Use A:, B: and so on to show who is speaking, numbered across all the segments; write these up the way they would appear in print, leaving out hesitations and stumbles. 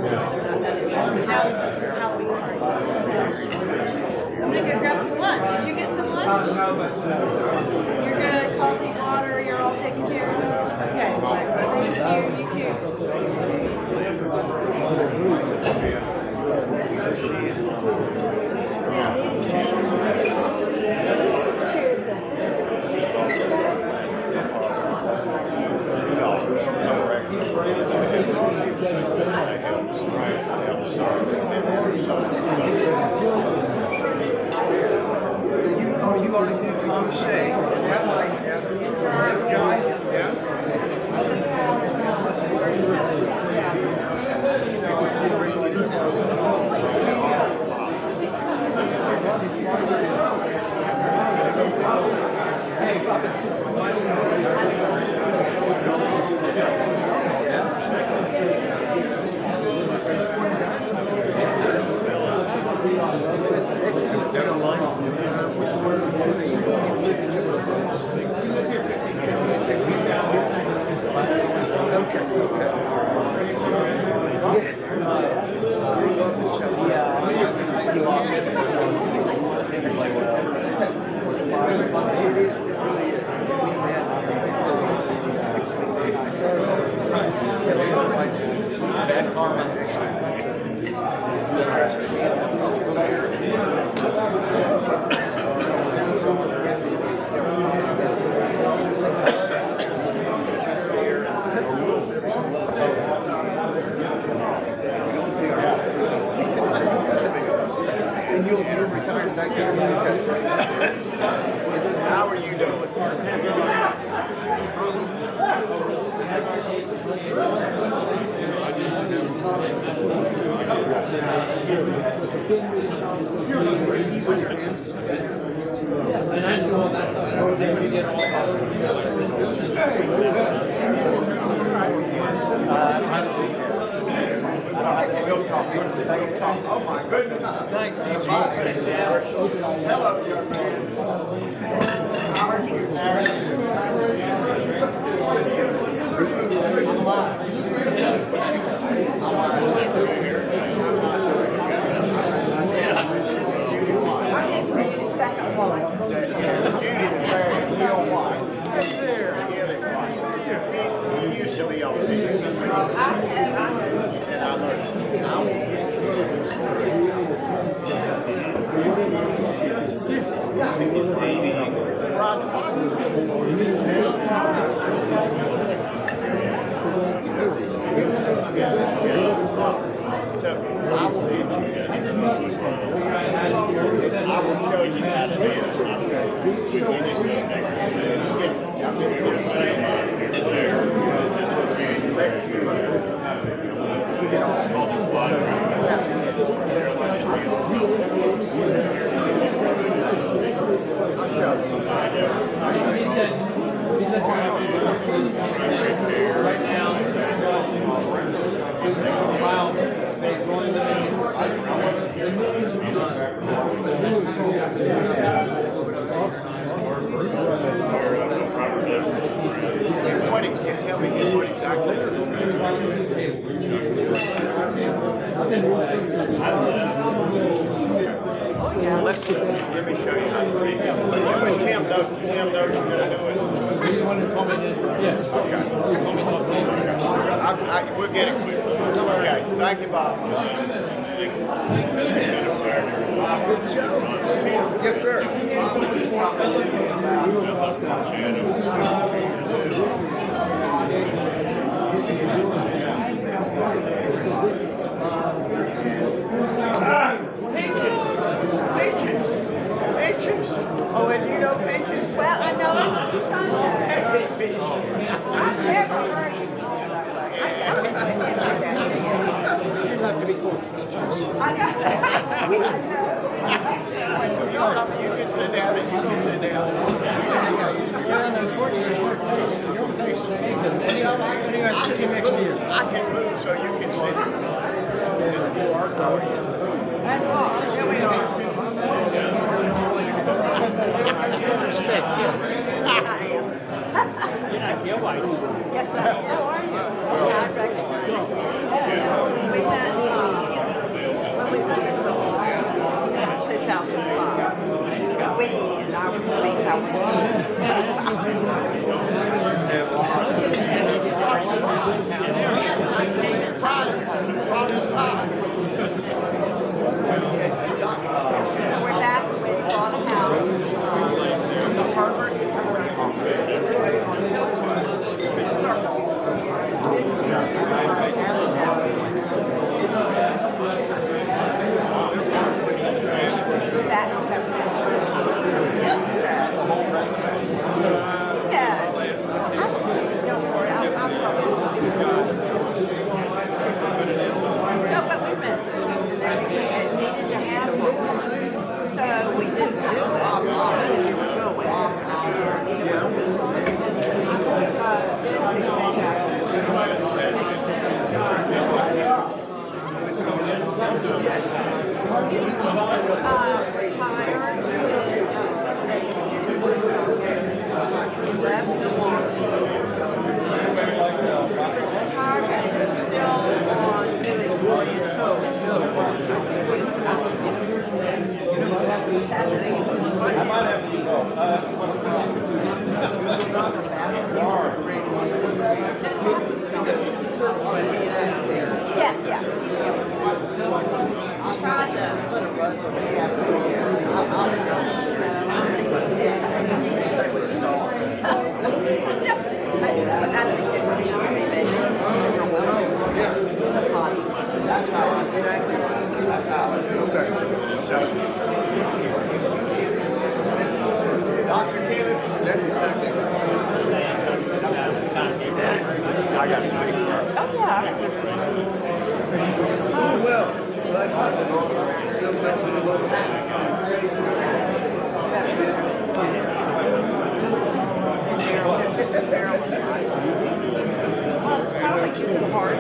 A: I'm gonna go grab some lunch. Did you get some lunch? You're good. Coffee, water, you're all taken care of. Okay. Thank you. You
B: You already knew Tom Shea. Is that like this guy? Yeah. How are you doing?
C: And I know that's I don't think we get all that.
B: Oh my goodness. Thanks, hello, young man. How are you? I'm alive. He used to be on TV. And I learned. So I will hit you. I will show you how to do
C: Right now, wow,
B: what tell me what exactly they're doing. Let me show you how to do it. Tim knows you're going to do it.
C: You want to comment in? Yes.
B: Okay. We'll get it quick. Okay. Thank you, Bob. Yes, sir. Peaches. Oh, and you know Peaches?
A: Well, I know him. I've never heard you.
B: You have to be cool. You can sit down and you can sit down. Well, unfortunately, your place is taken. And you know, I'm going to sit you next to you. I can move so you can sit here. Respect, yeah.
A: Yes, sir. How are you? Yeah, I recognize you. We've had Left the walk. Retired, but he's still on doing yeah. I'll try that.
B: Dr. Kenneth, that's exactly right. I got to speak to her.
A: Oh, yeah.
B: Well,
A: It's kind of like it's hard.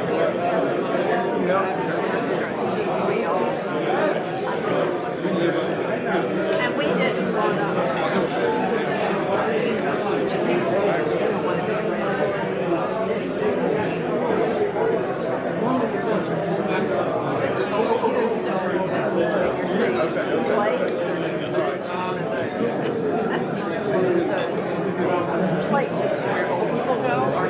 A: And we didn't want to. Places where old people go are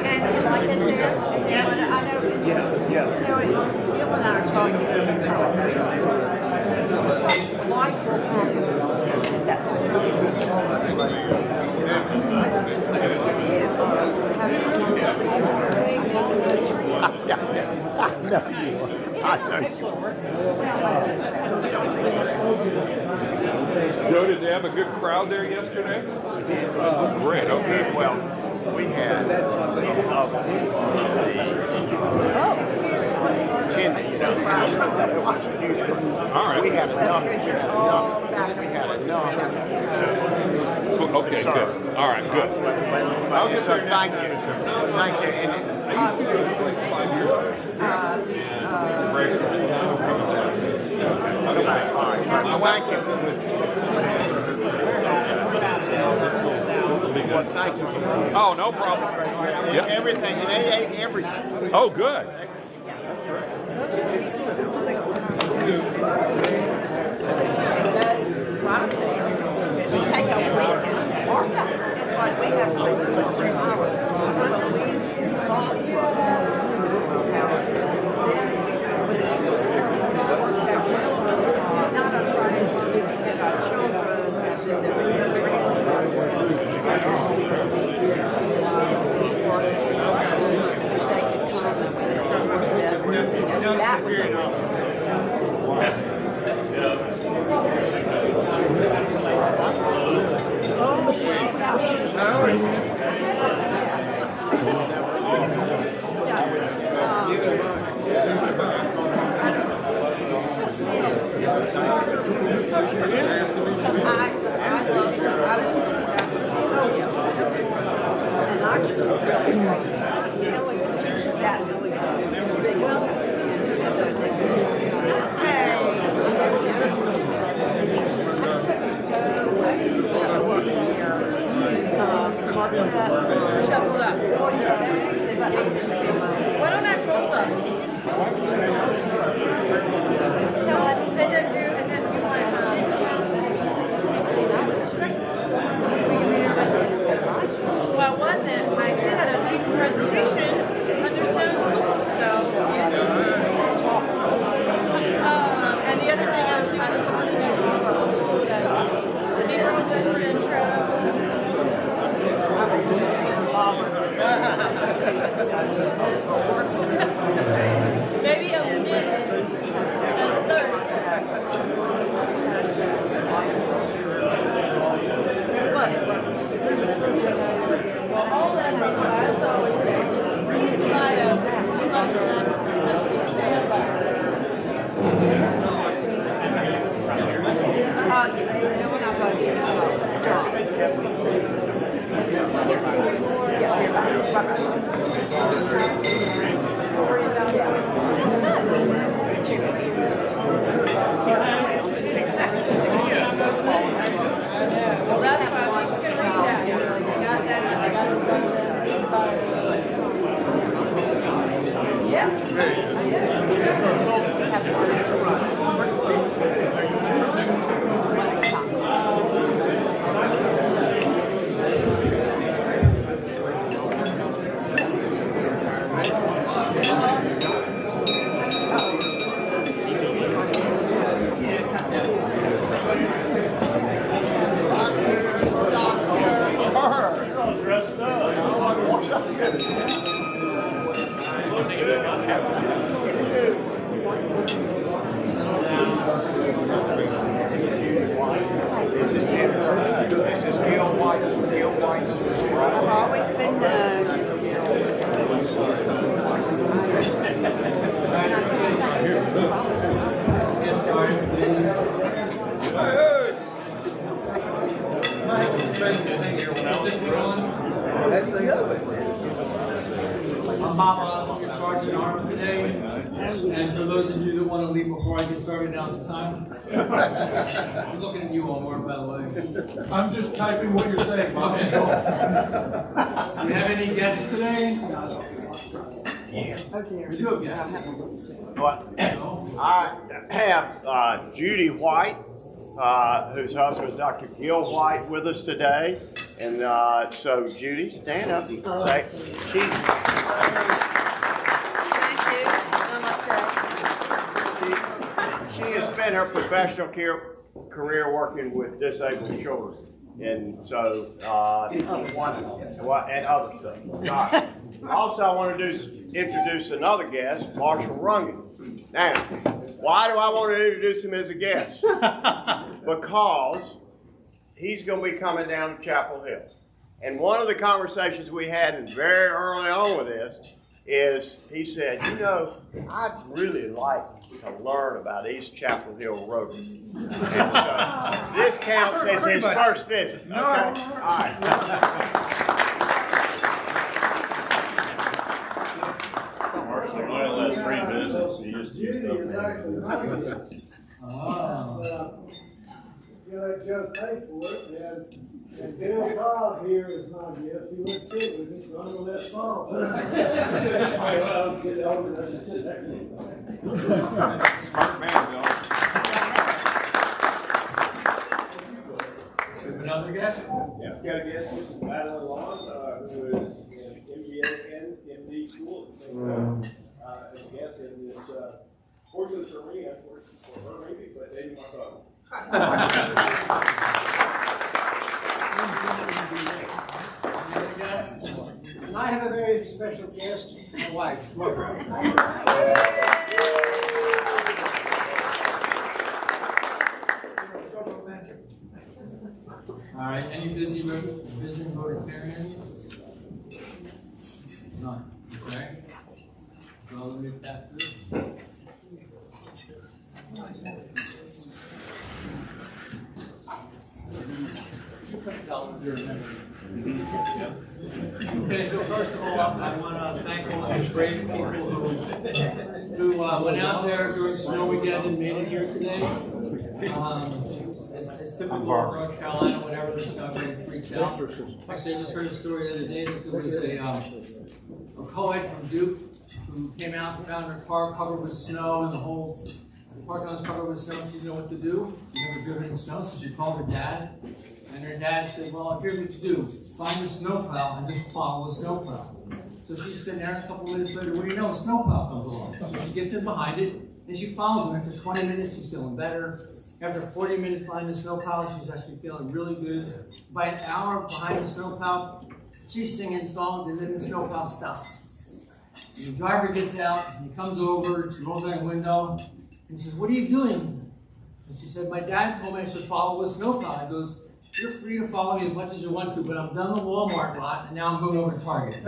A: and you like it there? And then when I know, you know, Bill and I are talking about such delightful at that point.
D: Joe, did they have a good crowd there yesterday?
B: Great. Okay. Well, we had the attendees.
D: All right.
B: We had enough.
D: Okay, good. All right, good.
B: But so thank you. Thank you. And
D: I used to do it for like 5 years.
B: thank you. Well, thank you.
D: Oh, no problem. Yeah.
B: Everything, and they ate everything.
D: Oh, good.
A: Take a week and mark up. It's like we have places like not a Friday, we can get our children and then their they could come and when it's over that was and I just really teach that really well. Shuffle up. Why don't I fold up? So and then you might
E: we're not voting.
A: Well, that's why you can read that. You got
B: This is Gil White. Gil White.
E: I've always been
C: Let's get started, please. I'm Bob Marschall, your Sergeant at Arms today. And for those of you that want to leave before I get started, now's the time. I'm looking at you all, Mark, by the way.
F: I'm just typing what you're saying.
C: Okay, cool. Do we have any guests today? We do have guests.
B: I have Judy White, whose husband is Dr. Gil White, with us today. And so, Judy, stand up and say, she has spent her professional career working with disabled children. And so, and other stuff. Also, I want to introduce another guest, Marshall Runge. Now, why do I want to introduce him as a guest? Because he's going to be coming down to Chapel Hill. And one of the conversations we had very early on with this is he said, you know, I'd really like to learn about East Chapel Hill Rotary. And so this counts as his first visit. Okay? All right.
G: Marshall, I let free visits. He just used up.
F: You let Joe pay for it, and Bill Bob here is my guest. He went sit with us, run with that song.
D: Smart man, Bill.
C: Another guest?
H: Yeah, got a guest, Mrs. Madeline Lawn, who is in MBA and MD school at the same time. As a guest in this, fortunately for me, unfortunately for her maybe, but maybe my son.
F: And I have a very special guest, my wife.
C: All right, any busy Rotarians? None, okay? So let me tap this. Okay, so first of all, I want to thank all the brave people who went out there during the snow weekend and made it here today. It's typical of North Carolina, whenever the snow freaks out. Actually, I just heard a story the other day that there was a co-ed from Duke who came out and found her car covered with snow and the whole parking lot was covered with snow and she didn't know what to do. She'd never driven in snow, so she called her dad. And her dad said, well, here's what you do. Find the snowplow and just follow the snowplow. So she's sitting there and a couple minutes later, what do you know, a snowplow comes along. So she gets in behind it and she follows him. After 20 minutes, she's feeling better. After 40 minutes behind the snowplow, she's actually feeling really good. By an hour behind the snowplow, she's singing songs and then the snowplow stops. And the driver gets out, and he comes over, she rolls down the window, and he says, what are you doing? And she said, my dad told me I should follow the snowplow. He goes, you're free to follow me as much as you want to, but I'm done the Walmart lot, and now I'm going over to Target.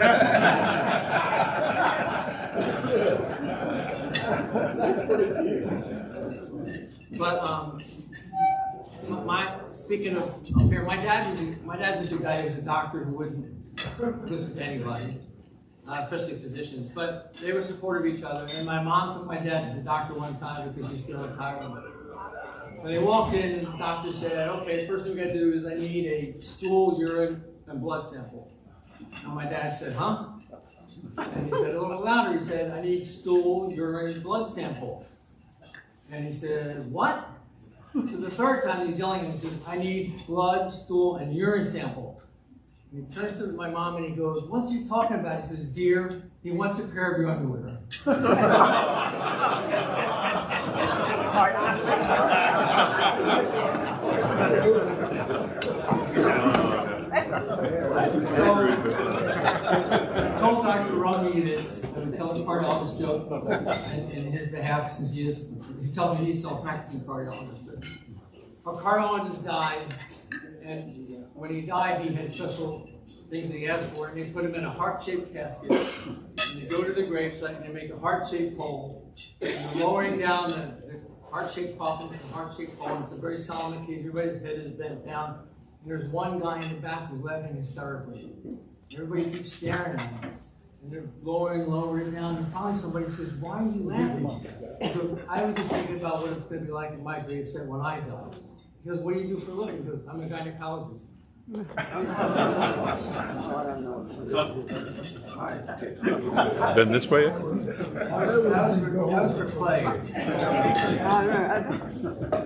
C: But speaking of up here, my dad's a good guy. He was a doctor who wouldn't listen to anybody, especially physicians. But they were supportive of each other. And my mom took my dad to the doctor one time because he was feeling tired. When they walked in, and the doctor said, "Okay, first thing we got to do is I need a stool, urine, and blood sample." And my dad said, "Huh?" And he said a little louder. He said, "I need stool, urine, and blood sample." And he said, "What?" So the third time he's yelling and he says, "I need blood, stool, and urine sample." And he turns to my mom and he goes, "What's he talking about?" He says, "Dear, he wants a pair of your underwear." So I told Dr. Runge that I would tell the cardiologist joke in his behalf, since he tells me he's still a practicing cardiologist. But a cardiologist died, and when he died, he had special things that he asked for, and they put him in a heart-shaped casket. And they go to the gravesite and they make a heart-shaped hole, and they're lowering down the heart-shaped coffin with the heart-shaped hole. It's a very solemn occasion. Everybody's head is bent down. And there's one guy in the back who's laughing hysterically. Everybody keeps staring at him. And they're lowering down. And finally somebody says, "Why are you laughing?" So I was just thinking about what it's going to be like in my gravesite when I die. He goes, "What do you do for a living?" He goes, "I'm a gynecologist."
G: Been this way?
C: That was for Clay.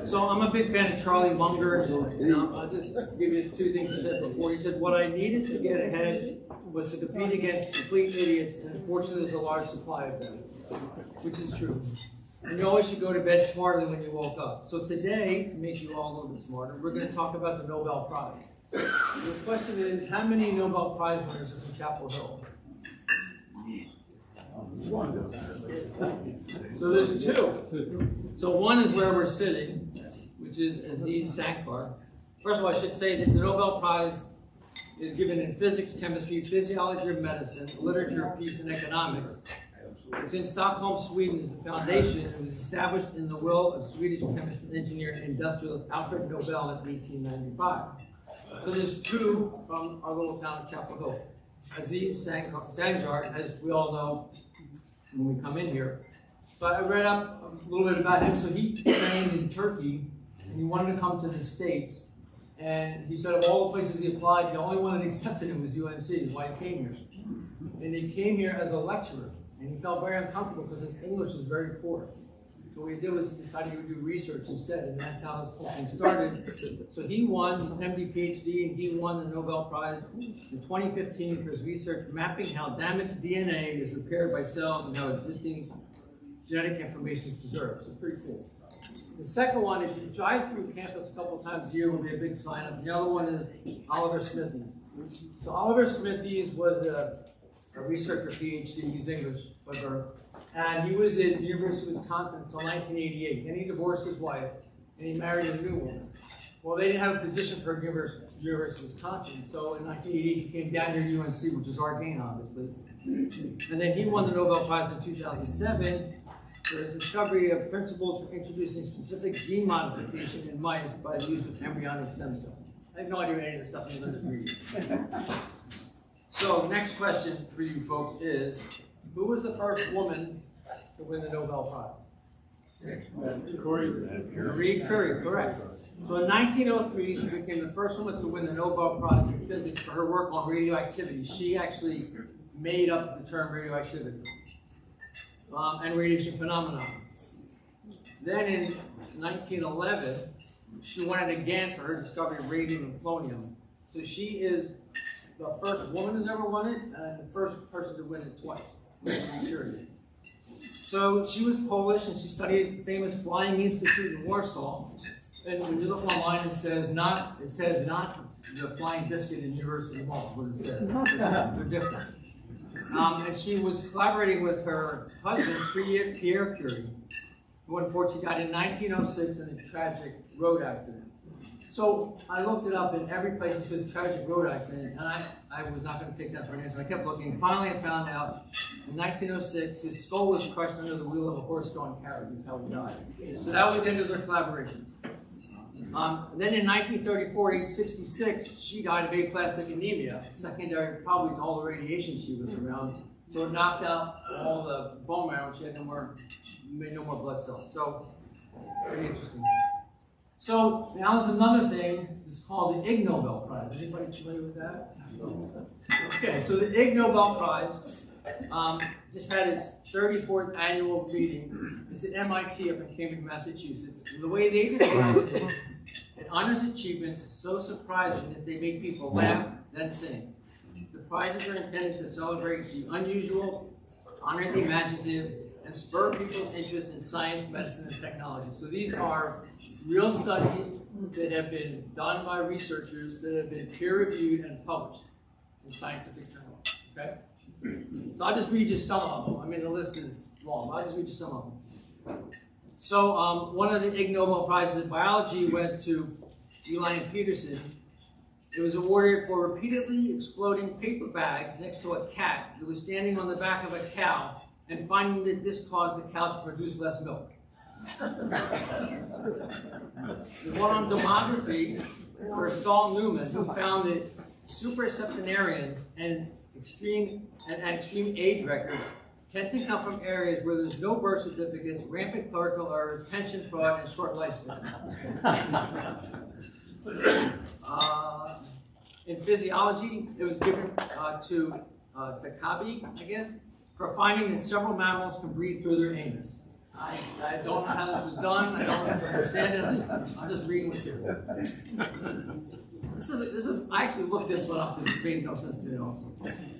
C: So I'm a big fan of Charlie Munger. I'll just give you two things he said before. He said, "What I needed to get ahead was to compete against complete idiots, and unfortunately there's a large supply of them," which is true. And you always should go to bed smarter than when you woke up. So today, to make you all a little bit smarter, we're going to talk about the Nobel Prize. The question is, how many Nobel Prize winners are from Chapel Hill? So there's two. So one is where we're sitting, which is Aziz Sankar. First of all, I should say that the Nobel Prize is given in physics, chemistry, physiology of medicine, literature, peace, and economics. It's in Stockholm, Sweden, is the foundation. It was established in the will of Swedish chemist and engineer and industrialist Alfred Nobel in 1895. So there's two from our little town of Chapel Hill. Aziz Sancar, as we all know when we come in here. But I read up a little bit about him. So he trained in Turkey, and he wanted to come to the States. And he said of all the places he applied, the only one that accepted him was UNC, why he came here. And he came here as a lecturer. And he felt very uncomfortable because his English is very poor. So what he did was he decided he would do research instead, and that's how this whole thing started. So he won his MD, PhD, and he won the Nobel Prize in 2015 for his research mapping how damaged DNA is repaired by cells and how existing genetic information is preserved. So pretty cool. The second one, if you drive through campus a couple times a year, will be a big sign up. The other one is Oliver Smithies. So Oliver Smithies was a researcher, PhD, he's English by birth, and he was at the University of Wisconsin until 1988. Then he divorced his wife, and he married a new woman. Well, they didn't have a position for University of Wisconsin, so in 1988 he came down here to UNC, which is our gain, obviously. And then he won the Nobel Prize in 2007 for his discovery of principles for introducing specific gene modification in mice by the use of embryonic stem cells. I have no idea what any of this stuff is under the reading. So, next question for you folks is, who was the first woman to win the Nobel Prize? Marie Curie, correct. So in 1903, she became the first woman to win the Nobel Prize in physics for her work on radioactivity. She actually made up the term radioactivity and radiation phenomena. Then in 1911, she won it again for her discovery of radium and polonium. So she is the first woman who's ever won it, and the first person to win it twice. So she was Polish, and she studied at the famous Flying Institute in Warsaw. And when you look online, it says not the Flying Biscuit in University Mall. What it says. They're different. And she was collaborating with her husband, Pierre Curie, who unfortunately died in 1906 in a tragic road accident. So I looked it up, and every place it says tragic road accident, and I was not going to take that for an answer. I kept looking. Finally, I found out in 1906, his skull was crushed under the wheel of a horse-drawn carriage. That's how he died. So that was the end of their collaboration. Then in 1934, age 66, she died of aplastic anemia, secondary probably to all the radiation she was around. So it knocked out all the bone marrow, and she had made no more blood cells. So, pretty interesting. So now there's another thing. It's called the Ig Nobel Prize. Anybody familiar with that? Okay, so the Ig Nobel Prize just had its 34th annual meeting. It's at MIT up in Cambridge, Massachusetts. And the way they describe it is, it honors achievements so surprising that they make people laugh, then think. The prizes are intended to celebrate the unusual, honor the imaginative, and spur people's interest in science, medicine, and technology. So these are real studies that have been done by researchers that have been peer-reviewed and published in scientific journals. Okay? So I'll just read you some of them. I mean, the list is long, but I'll just read you some of them. So one of the Ig Nobel Prizes in biology went to Eli and Peterson. It was awarded for repeatedly exploding paper bags next to a cat that was standing on the back of a cow and finding that this caused the cow to produce less milk. The one on demography for Saul Newman, who found that super septenarians and extreme age records tend to come from areas where there's no birth certificates, rampant clerical errors, pension fraud, and short lifespans. In physiology, it was given to Takabi, I guess, for finding that several mammals can breathe through their anus. I don't know how this was done. I don't understand it. I'm just reading what's here. This is. I actually looked this one up because it made no sense to me at all.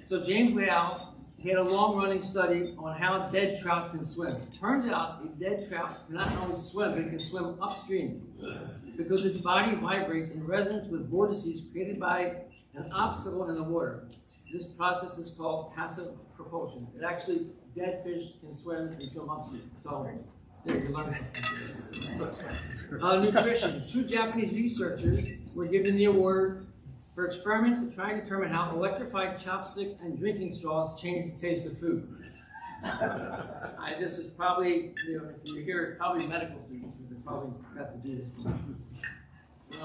C: So James Liao, he had a long-running study on how dead trout can swim. Turns out a dead trout can not only swim, but it can swim upstream because its body vibrates in resonance with vortices created by an obstacle in the water. This process is called passive propulsion. It actually, dead fish can swim and swim upstream. So there, you learned something. Nutrition. 2 Japanese researchers were given the award for experiments to try and determine how electrified chopsticks and drinking straws change the taste of food. This is probably, if you hear it, probably medical students that probably got to do this.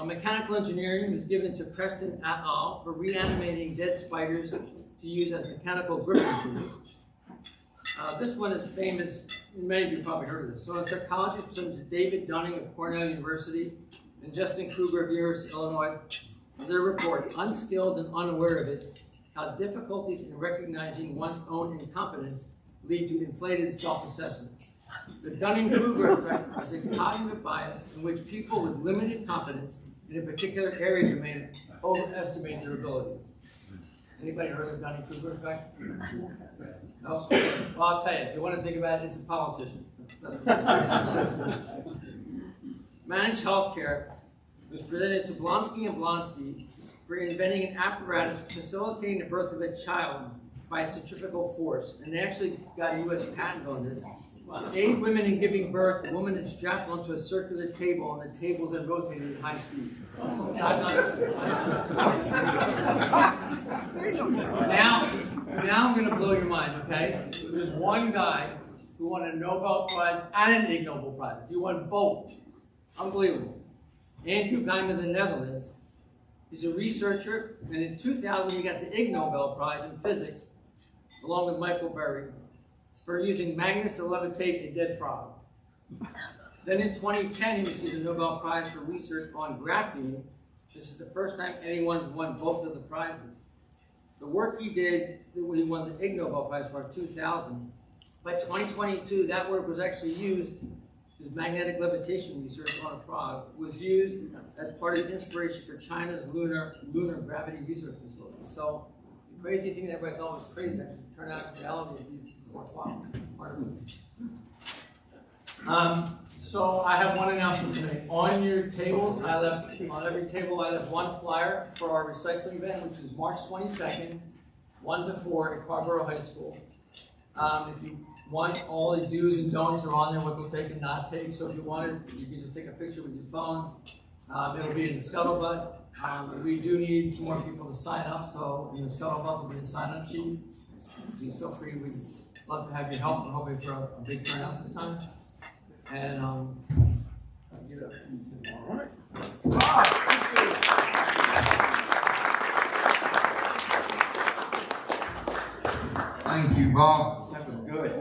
C: Mechanical engineering was given to Preston et al. For reanimating dead spiders to use as mechanical gripping tools. This one is famous, many of you probably heard of this. So a psychologist named David Dunning of Cornell University and Justin Kruger of University of Illinois, their report, Unskilled and Unaware of It, How Difficulties in Recognizing One's Own Incompetence Lead to Inflated Self-Assessments. The Dunning-Kruger effect is a cognitive bias in which people with limited competence in a particular area domain overestimate their abilities. Anybody heard of the Dunning-Kruger effect? No? Well, I'll tell you, if you want to think about it, it's a politician. Managed healthcare was presented to Blonsky and Blonsky for inventing an apparatus facilitating the birth of a child by centrifugal force. And they actually got a U.S. patent on this. To aid women in giving birth, the woman is strapped onto a circular table, and the table is then rotated at high speed. Now I'm going to blow your mind, okay? There's one guy who won a Nobel Prize and an Ig Nobel Prize. He won both. Unbelievable. Andrew Guyman of the Netherlands. He's a researcher, and in 2000 he got the Ig Nobel Prize in physics, along with Michael Berry, for using magnets to levitate a dead frog. Then in 2010 he received a Nobel Prize for research on graphene. This is the first time anyone's won both of the prizes. The work he did, he won the Ig Nobel Prize for in 2000. By 2022, that work was actually used. His magnetic levitation research on a frog was used as part of the inspiration for China's lunar gravity research facility. So the crazy thing that everybody thought was crazy actually turned out in reality to be worthwhile. So I have one announcement to make. On your tables, on every table I left one flyer for our recycling event, which is March 22nd, 1 to 4 at Carborough High School. If you want, all the do's and don'ts are on there, what they'll take and not take. So if you want it, you can just take a picture with your phone. It'll be in the scuttlebutt. We do need some more people to sign up, so in the scuttlebutt there'll be a sign-up sheet. Please feel free. We'd love to have your help. We're hoping for a big turnout this time. And
B: All right.
I: Thank you, Bob. That was good.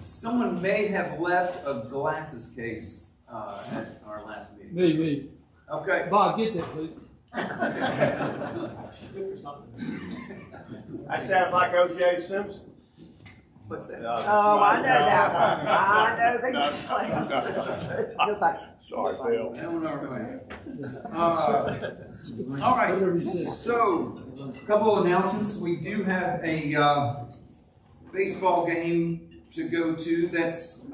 I: Someone may have left a glasses case at our last meeting.
F: Me.
I: Okay.
F: Bob, get that, please.
B: That sounds like O.J. Simpson.
I: What's that?
E: Oh, I know that one. I know the place. Go back.
B: Sorry, Bill.
I: That one already. All right. So, a couple of announcements. We do have a baseball game to go to. That's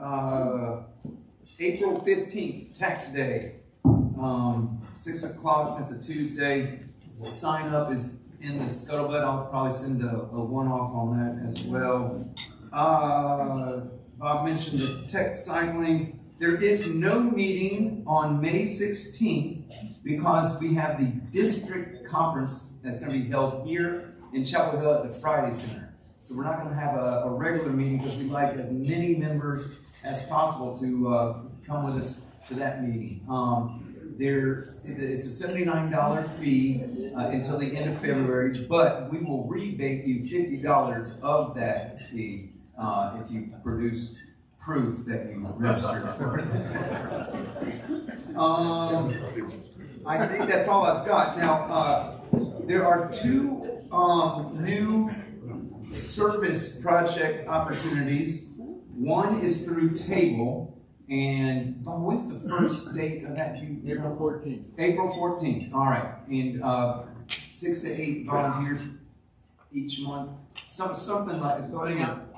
I: April 15th, Tax Day. 6 o'clock, that's a Tuesday. The sign up is in the scuttlebutt. I'll probably send a one-off on that as well. Bob mentioned the tech cycling. There is no meeting on May 16th because we have the district conference that's going to be held here in Chapel Hill at the Friday Center. So we're not going to have a regular meeting because we'd like as many members as possible to come with us to that meeting. It's a $79 fee until the end of February, but we will rebate you $50 of that fee if you produce proof that you registered for it. I think that's all I've got. Now, there are two new service project opportunities. One is through Table. And when's the first date of that?
F: April 14th.
I: April 14th. All right. And 6 to 8 volunteers each month. Something like that.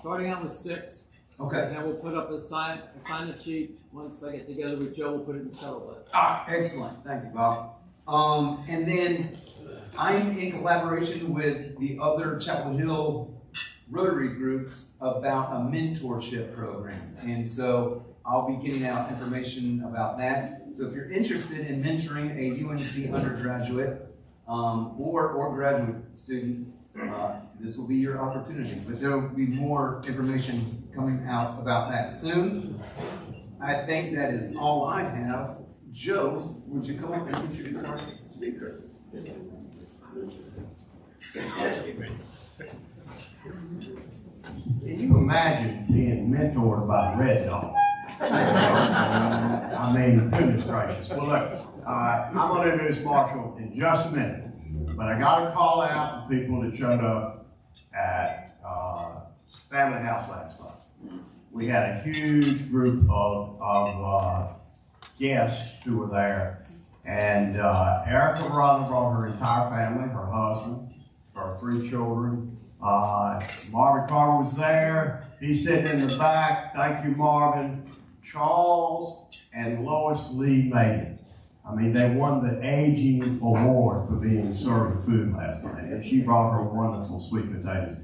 F: Starting out with 6.
I: Okay.
F: And then we'll put up a sign the sheet. Once I get together with Joe, we'll put it in the scuttlebutt.
I: Excellent. Thank you, Bob. And then I'm in collaboration with the other Chapel Hill Rotary groups about a mentorship program. And so I'll be getting out information about that. So if you're interested in mentoring a UNC undergraduate or graduate student, this will be your opportunity. But there will be more information coming out about that soon. I think that is all I have. Joe, would you come up and introduce our speaker?
J: Can you imagine being mentored by Red Dog? I mean, goodness gracious. Well, look, I'm going to introduce Marshall in just a minute, but I got to call out the people that showed up at Family House last month. We had a huge group of guests who were there, and Erica Verona brought her entire family, her husband, her 3 children. Marvin Carter was there. He's sitting in the back. Thank you, Marvin. Charles and Lois Lee made it. I mean, they won the Aging Award for being serving food last night, and she brought her wonderful sweet potatoes.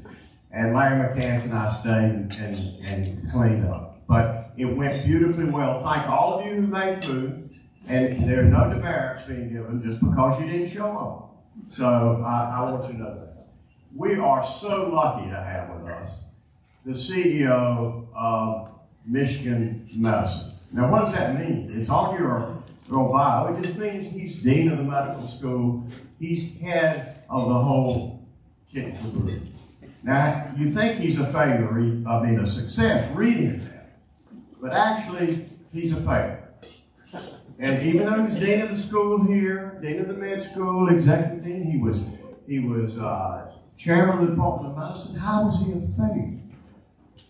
J: And Larry McCants and I stayed and cleaned up. But it went beautifully well. Thank all of you who made food, and there are no demerits being given just because you didn't show up. So I want you to know that. We are so lucky to have with us the CEO of Michigan Medicine. Now, what does that mean? It's on your bio. It just means he's dean of the medical school. He's head of the whole kit and caboodle. Now, you think he's a failure, a success reading that, but actually, he's a failure. And even though he was dean of the school here, dean of the med school, executive dean, he was chairman of the Department of Medicine. How was he a failure?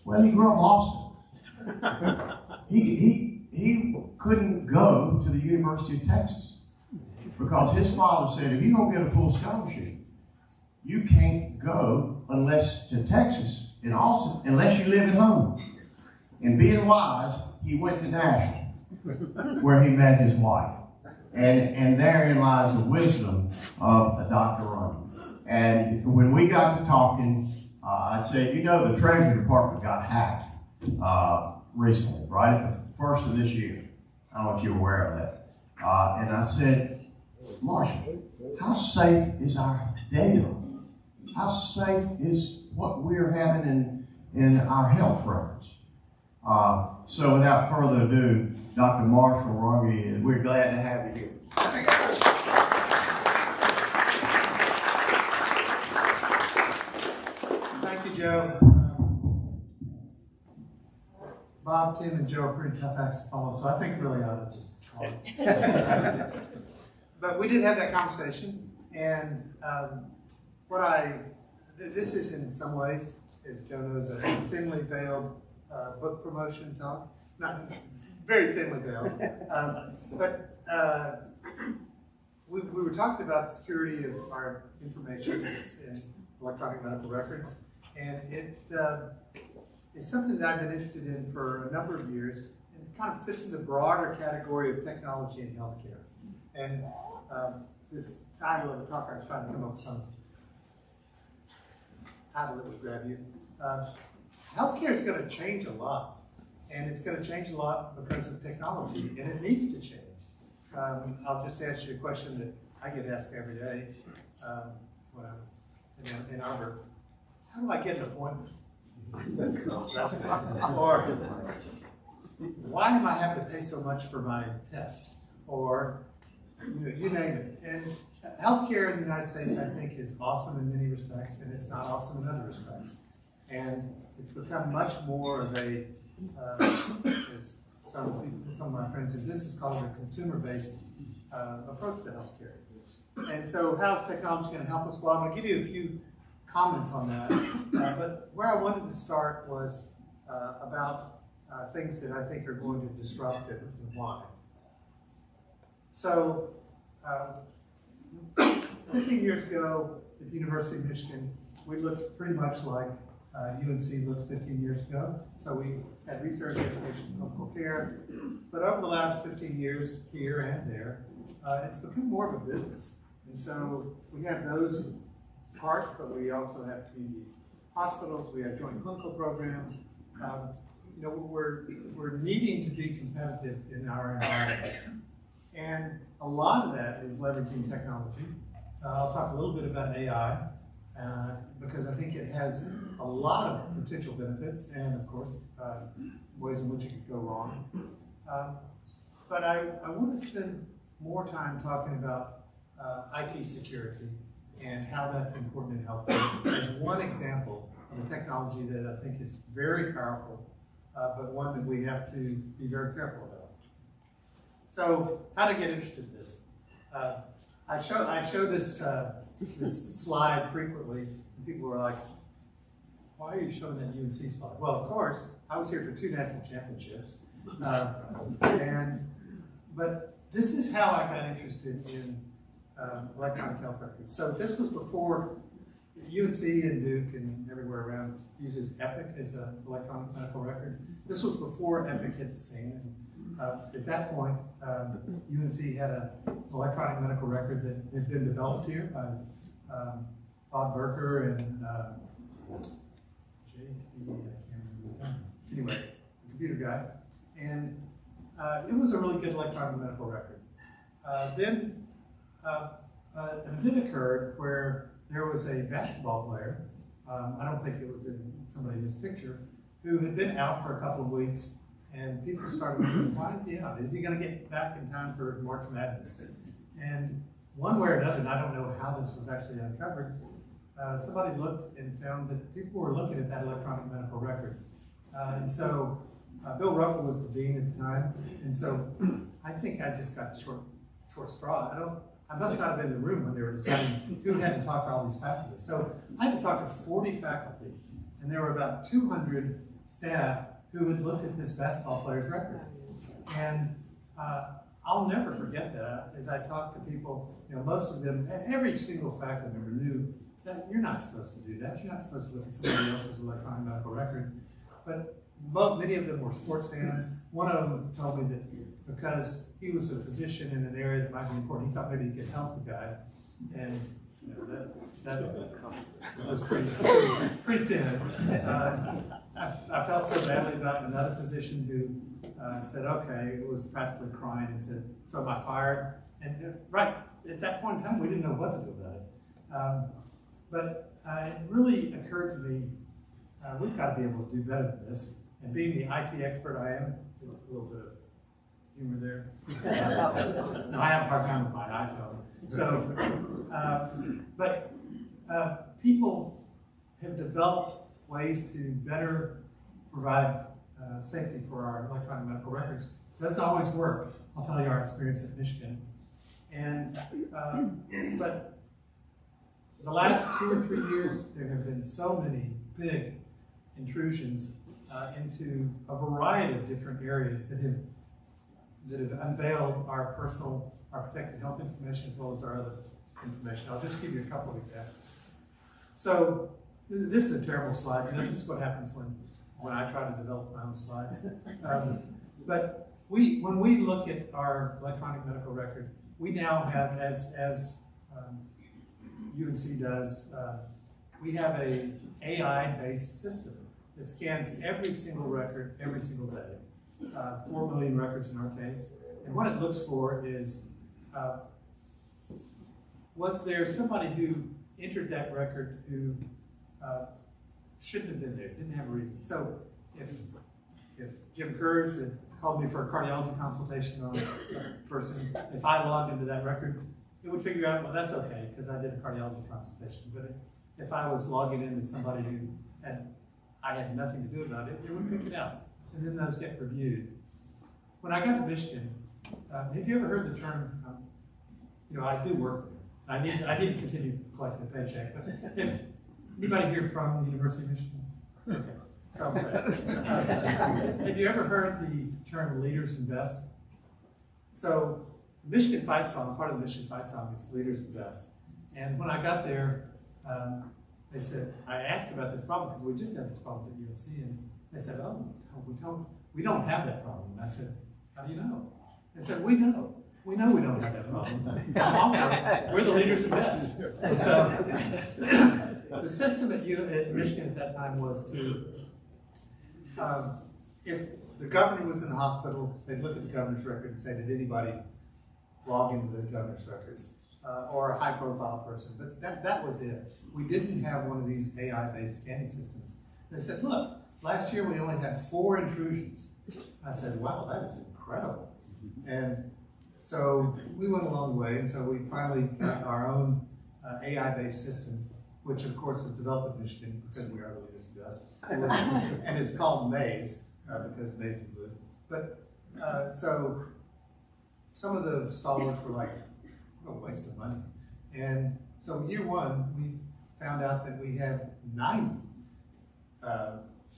J: Well, he grew up in Austin. He couldn't go to the University of Texas because his father said, if you're going to get a full scholarship, you can't go unless to Texas in Austin unless you live at home. And being wise, he went to Nashville where he met his wife. And therein lies the wisdom of Dr. Runge. And when we got to talking, I'd said, the Treasury Department got hacked recently, right at the first of this year. I don't know if you're aware of that. And I said, Marshall, how safe is our data? How safe is what we're having in our health records? So without further ado, Dr. Marshall Runge, we're glad to have you here.
F: Thank you, Joe. Bob, Tim, and Joe are pretty tough acts to follow, so I think really I ought to just call it. But we did have that conversation, and this is in some ways, as Joe knows, a thinly veiled book promotion talk. Not very thinly veiled, but we were talking about the security of our information in electronic medical records, and it's something that I've been interested in for a number of years, and it kind of fits in the broader category of technology in healthcare. And this title of the talk, I was trying to come up with some title that would grab you. Healthcare is going to change a lot, and it's going to change a lot because of technology, and it needs to change. I'll just ask you a question that I get asked every day when I'm in our work. How do I get an appointment? Or why am I having to pay so much for my test? Or you name it. And healthcare in the United States, I think, is awesome in many respects, and it's not awesome in other respects. And it's become much more of a, as some of my friends in business call it, a consumer-based approach to healthcare. And so how is technology going to help us? Well, I'm going to give you a few comments on that. But where I wanted to start was about things that I think are going to disrupt it and why. So 15 years ago at the University of Michigan, we looked pretty much like UNC looked 15 years ago. So we had research, education, clinical care. But over the last 15 years, here and there, it's become more of a business. And so we have those parts, but we also have community hospitals, we have joint clinical programs. We're needing to be competitive in our environment. And a lot of that is leveraging technology. I'll talk a little bit about AI, because I think it has a lot of potential benefits and, of course, ways in which it could go wrong. But I want to spend more time talking about IT security and how that's important in healthcare as one example of a technology that I think is very powerful, but one that we have to be very careful about. So, how to get interested in this? I show this slide frequently, and people were like, "Why are you showing that UNC slide?" Well, of course, I was here for 2 national championships, but this is how I got interested in electronic health records. So this was before UNC and Duke and everywhere around uses Epic as an electronic medical record. This was before Epic hit the scene. And, at that point, UNC had an electronic medical record that had been developed here by Bob Berker and anyway, the computer guy. And it was a really good electronic medical record. Then an event occurred where there was a basketball player, I don't think it was in somebody in this picture, who had been out for a couple of weeks, and people started wondering, why is he out? Is he going to get back in time for March Madness? And one way or another, and I don't know how this was actually uncovered, somebody looked and found that people were looking at that electronic medical record. And so Bill Ruppel was the dean at the time, and so I think I just got the short straw. I must not have been in the room when they were deciding who had to talk to all these faculty. So I had to talk to 40 faculty, and there were about 200 staff who had looked at this basketball player's record. And I'll never forget that. As I talked to people, most of them, every single faculty member knew that you're not supposed to do that. You're not supposed to look at somebody else's electronic medical record. But many of them were sports fans. One of them told me that because he was a physician in an area that might be important, he thought maybe he could help the guy. And that was pretty thin. I felt so badly about another physician who said, okay, it was practically crying and said, so am I fired? And right at that point in time, we didn't know what to do about it. But it really occurred to me, we've got to be able to do better than this. And being the IT expert I am, a little bit of humor there. No, I have a hard time with my iPhone. So, people have developed ways to better provide safety for our electronic medical records. It doesn't always work. I'll tell you our experience at Michigan. And, but the last 2 or 3 years, there have been so many big intrusions into a variety of different areas that have unveiled our protected health information as well as our other information. I'll just give you a couple of examples. So this is a terrible slide. You know, this is what happens when I try to develop my own slides. But when we look at our electronic medical record, we now have, as UNC does, we have a AI-based system that scans every single record every single day. 4 million records in our case. And what it looks for is, was there somebody who entered that record who shouldn't have been there, didn't have a reason. So if Jim Kurz had called me for a cardiology consultation on a person, if I logged into that record, it would figure out, well, that's okay, because I did a cardiology consultation. But if I was logging in with somebody who I had nothing to do about it, it would pick it out. And then those get reviewed. When I got to Michigan, have you ever heard the term, you know, I do work there. I need to continue collecting a paycheck. But anybody here from the University of Michigan? Okay, so I'm saying. Have you ever heard the term leaders invest? So the Michigan fight song, part of the Michigan fight song is leaders invest. And when I got there, they said, I asked about this problem because we just had these problems at UNC, and they said, oh, we don't have that problem. And I said, how do you know? They said, we know. We know we don't have that problem. And also, we're the leaders of best. And so, the system at Michigan at that time was to, if the governor was in the hospital, they'd look at the governor's record and say, did anybody log into the governor's record? Or a high-profile person. But that was it. We didn't have one of these AI-based scanning systems. They said, look, last year we only had 4 intrusions. I said, wow, that is incredible. And so we went a long way, and so we finally got our own AI-based system, which of course was developed in Michigan because we are the leaders of best. And it's called Maze, because Maze is blue. But so some of the stalwarts were like, what a waste of money. And so year 1, we found out that we had 90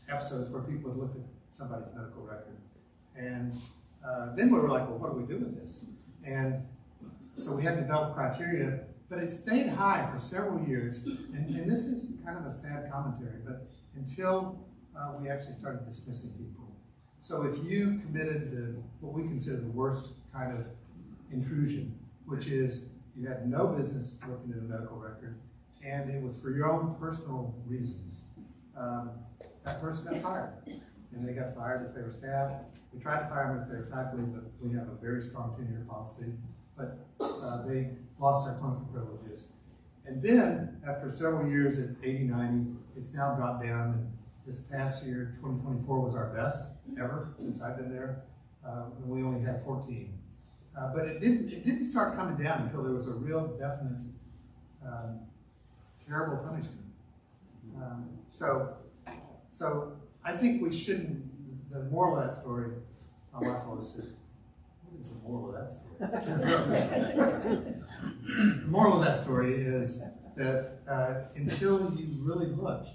F: episodes where people had looked at somebody's medical record. And then we were like, well, what do we do with this? And so we had to develop criteria, but it stayed high for several years. And this is kind of a sad commentary, but until we actually started dismissing people. So if you committed what we consider the worst kind of intrusion, which is you had no business looking at a medical record, and it was for your own personal reasons, that person got fired. And they got fired if they were staff. We tried to fire them if they were faculty, but we have a very strong tenure policy. But they lost their clinical privileges. And then, after several years at 80, 90, it's now dropped down. And this past year, 2024, was our best ever since I've been there. And we only had 14. But it didn't start coming down until there was a real definite, terrible punishment. So I think we shouldn't, the moral of that story, my wife always says, what is the moral of that story? The moral of that story is that until you really look,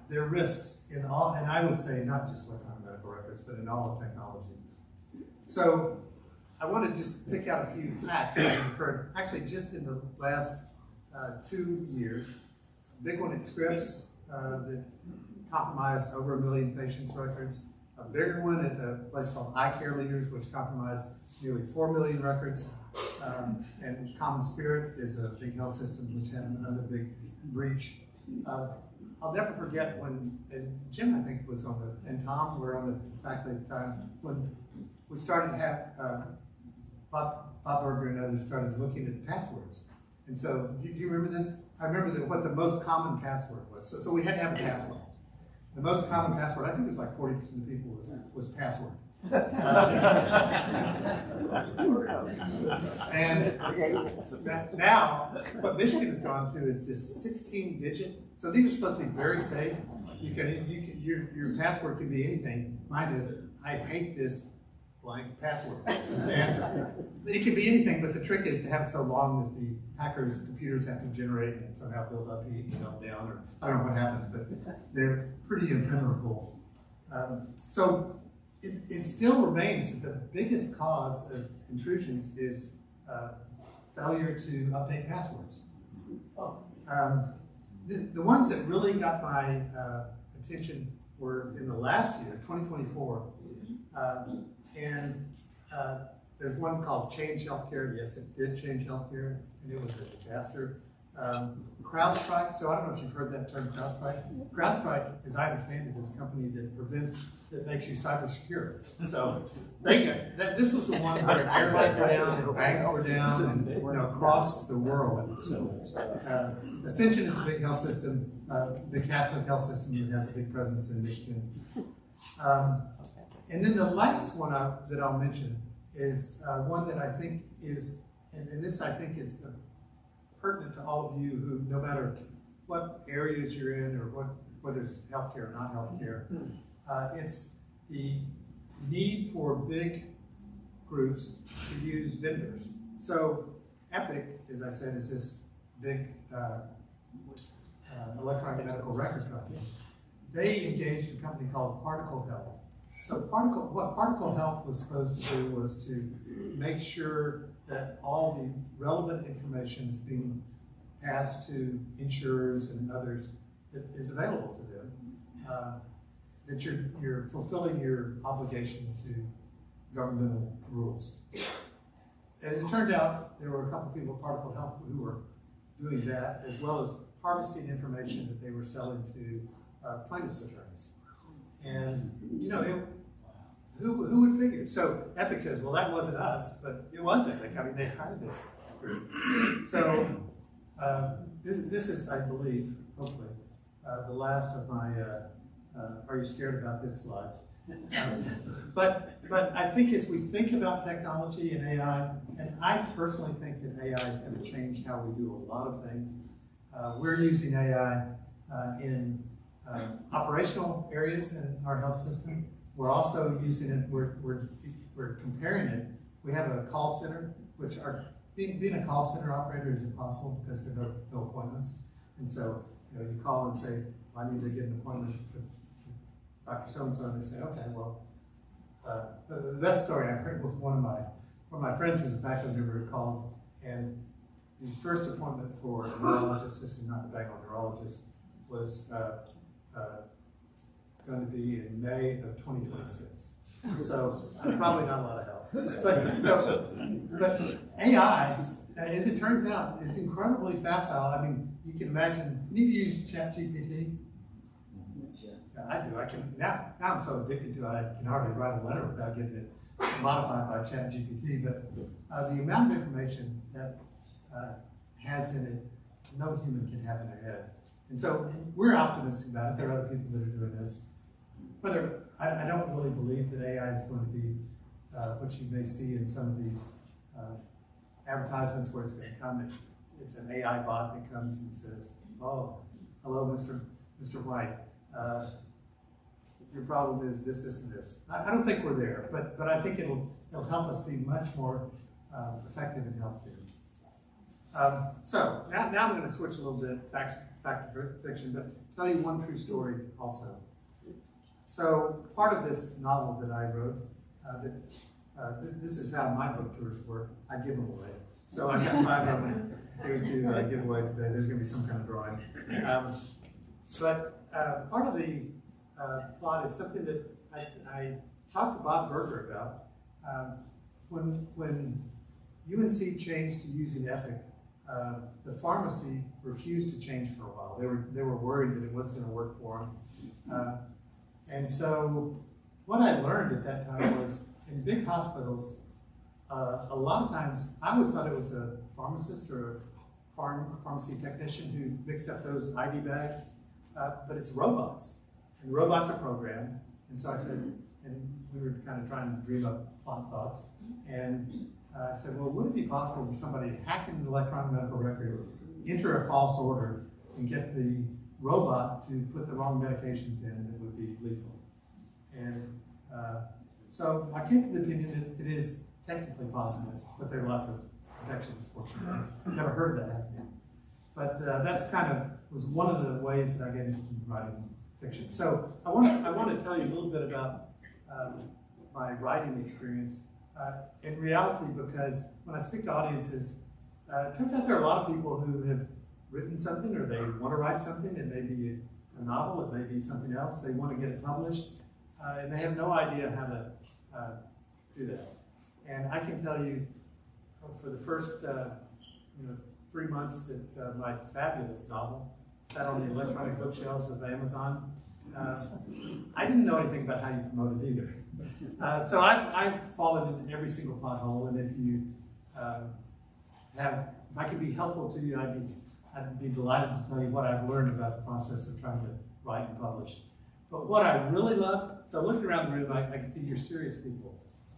F: there are risks in all, and I would say not just electronic medical records, but in all of technology. So I want to just pick out a few hacks that have occurred, actually just in the last 2 years. A big one at Scripps that compromised over 1 million patients' records. A bigger one at a place called Eye Care Leaders, which compromised nearly 4 million records. And Common Spirit is a big health system which had another big breach. I'll never forget when, and Jim, I think, was on the, and Tom were on the faculty at the time, when we started to have, Bob Berger and others started looking at passwords. And so, do you remember this? I remember what the most common password was. So we had to have a password. The most common password, I think it was like 40% of people was password. And now, what Michigan has gone to is this 16-digit. So these are supposed to be very safe. Your password can be anything. Mine is, I hate this blank password. And it can be anything, but the trick is to have it so long that the hackers' computers have to generate and somehow build up heat and melt down, or I don't know what happens, but they're pretty impenetrable. So it still remains that the biggest cause of intrusions is failure to update passwords. The ones that really got my attention were in the last year, 2024, and there's one called Change Healthcare. Yes, it did change healthcare, and it was a disaster. CrowdStrike, so I don't know if you've heard that term, CrowdStrike. CrowdStrike, as I understand it, is a company that makes you cyber secure. So this was the one where airlines were down and banks were down, and across the world. Ascension is a big health system, the Catholic health system that has a big presence in Michigan. And then the last one that I'll mention is one that I think is, and this I think is pertinent to all of you who, no matter what areas you're in or whether it's healthcare or not healthcare, it's the need for big groups to use vendors. So Epic, as I said, is this big electronic medical record company. They engaged a company called Particle Health. So what Particle Health was supposed to do was to make sure that all the relevant information is being passed to insurers and others that is available to them, that you're fulfilling your obligation to governmental rules. As it turned out, there were a couple people at Particle Health who were doing that, as well as harvesting information that they were selling to plaintiffs' attorneys. And, who would figure? So Epic says, well, that wasn't us, but it was Epic. I mean, they hired this group. So this is, I believe, hopefully, the last of my are you scared about this slides? But I think as we think about technology and AI, and I personally think that AI is going to change how we do a lot of things. We're using AI in operational areas in our health system. We're also using it, we're comparing it. We have a call center, which being a call center operator is impossible because there are no appointments. And so, you call and say, I need to get an appointment with Dr. So-and-so, and they say, okay, well, the best story I heard was one of my friends who's a faculty member called, and the first appointment for a neurologist, this is not to bang on neurologists, was going to be in May of 2026. So probably not a lot of help. But AI, as it turns out, is incredibly facile. I mean, you can imagine, any of you use ChatGPT? Yeah, I do. I can now I'm so addicted to it, I can hardly write a letter without getting it modified by ChatGPT. But the amount of information that has in it, no human can have in their head. And so we're optimistic about it. There are other people that are doing this. Whether I don't really believe that AI is going to be what you may see in some of these advertisements where it's going to come and it's an AI bot that comes and says, "Oh, hello, Mr. White. Your problem is this, this, and this." I don't think we're there, but I think it'll help us be much more effective in healthcare. So now I'm going to switch a little bit, fact to fiction, but tell you one true story also. So part of this novel that I wrote, this is how my book tours work. I give them away. So I've got 5 of them here to give away today. There's going to be some kind of drawing. But part of the plot is something that I talked to Bob Berger about. When UNC changed to using Epic, the pharmacy refused to change for a while. They were worried that it wasn't going to work for them. And so what I learned at that time was in big hospitals, a lot of times, I always thought it was a pharmacist or a pharmacy technician who mixed up those IV bags, but it's robots, and robots are programmed. And so I said, and we were kind of trying to dream up plot thoughts, and I said, well, would it be possible for somebody to hack into the electronic medical record, enter a false order, and get the robot to put the wrong medications in that would be lethal? And so I came to the opinion that it is technically possible, but there are lots of protections, fortunately. I've never heard of that happening. But that's kind of was one of the ways that I got interested in writing fiction. So I want to tell you a little bit about my writing experience. In reality, because when I speak to audiences, it turns out there are a lot of people who have written something, or they want to write something. It may be a novel, it may be something else. They want to get it published, and they have no idea how to do that. And I can tell you, for the first 3 months that my fabulous novel sat on the electronic bookshelves of Amazon, I didn't know anything about how you promote it either. So I've fallen in every single pothole, and if you if I could be helpful to you, I'd be delighted to tell you what I've learned about the process of trying to write and publish. But what I really love, so looking around the room, I can see you're serious people,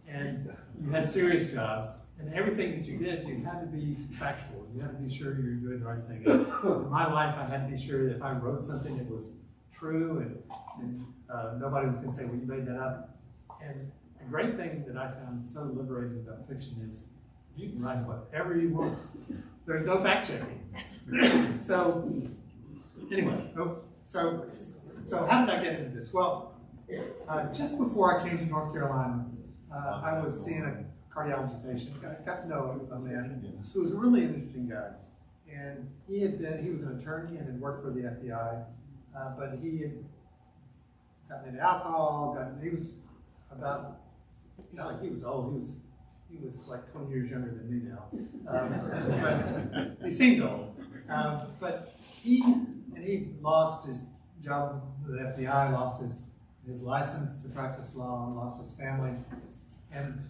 F: and you had serious jobs, and everything that you did, you had to be factual. You had to be sure you were doing the right thing. In my life, I had to be sure that if I wrote something that was true, and nobody was going to say, well, you made that up. And the great thing that I found so liberating about fiction is you can write whatever you want. There's no fact checking. So anyway, so how did I get into this? Well, just before I came to North Carolina, I was seeing a cardiology patient. I got to know a man who was a really interesting guy. And he was an attorney and had worked for the FBI, but he had gotten into alcohol, he was about, not like he was old, he was like 20 years younger than me now. But he seemed old. But he lost his job with the FBI, lost his license to practice law, and lost his family. And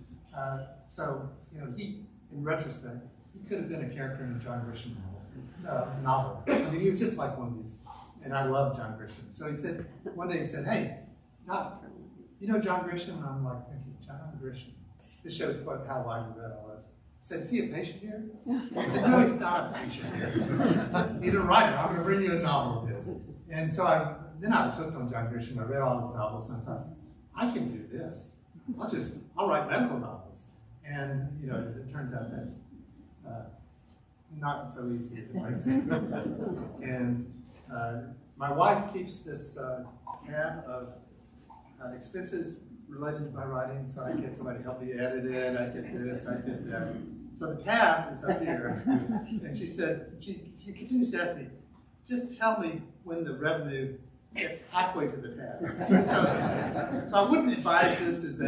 F: so, he, in retrospect, he could have been a character in a John Grisham novel. I mean, he was just like one of these. And I love John Grisham. So one day he said, hey, Doc, you know John Grisham? And I'm like thinking, John Grisham. This shows how widely read I was. I said, is he a patient here? He said, no, he's not a patient here. He's a writer. I'm going to bring you a novel of his. And so then I was hooked on John Grisham. I read all his novels, and I thought, I can do this. I'll write medical novels. And, it turns out that's not so easy as it might seem. And my wife keeps this tab of expenses related to my writing, so I get somebody to help me edit it, I get this, I get that. So the tab is up here, and she said, she continues to ask me, just tell me when the revenue gets halfway to the tab. So I wouldn't advise this as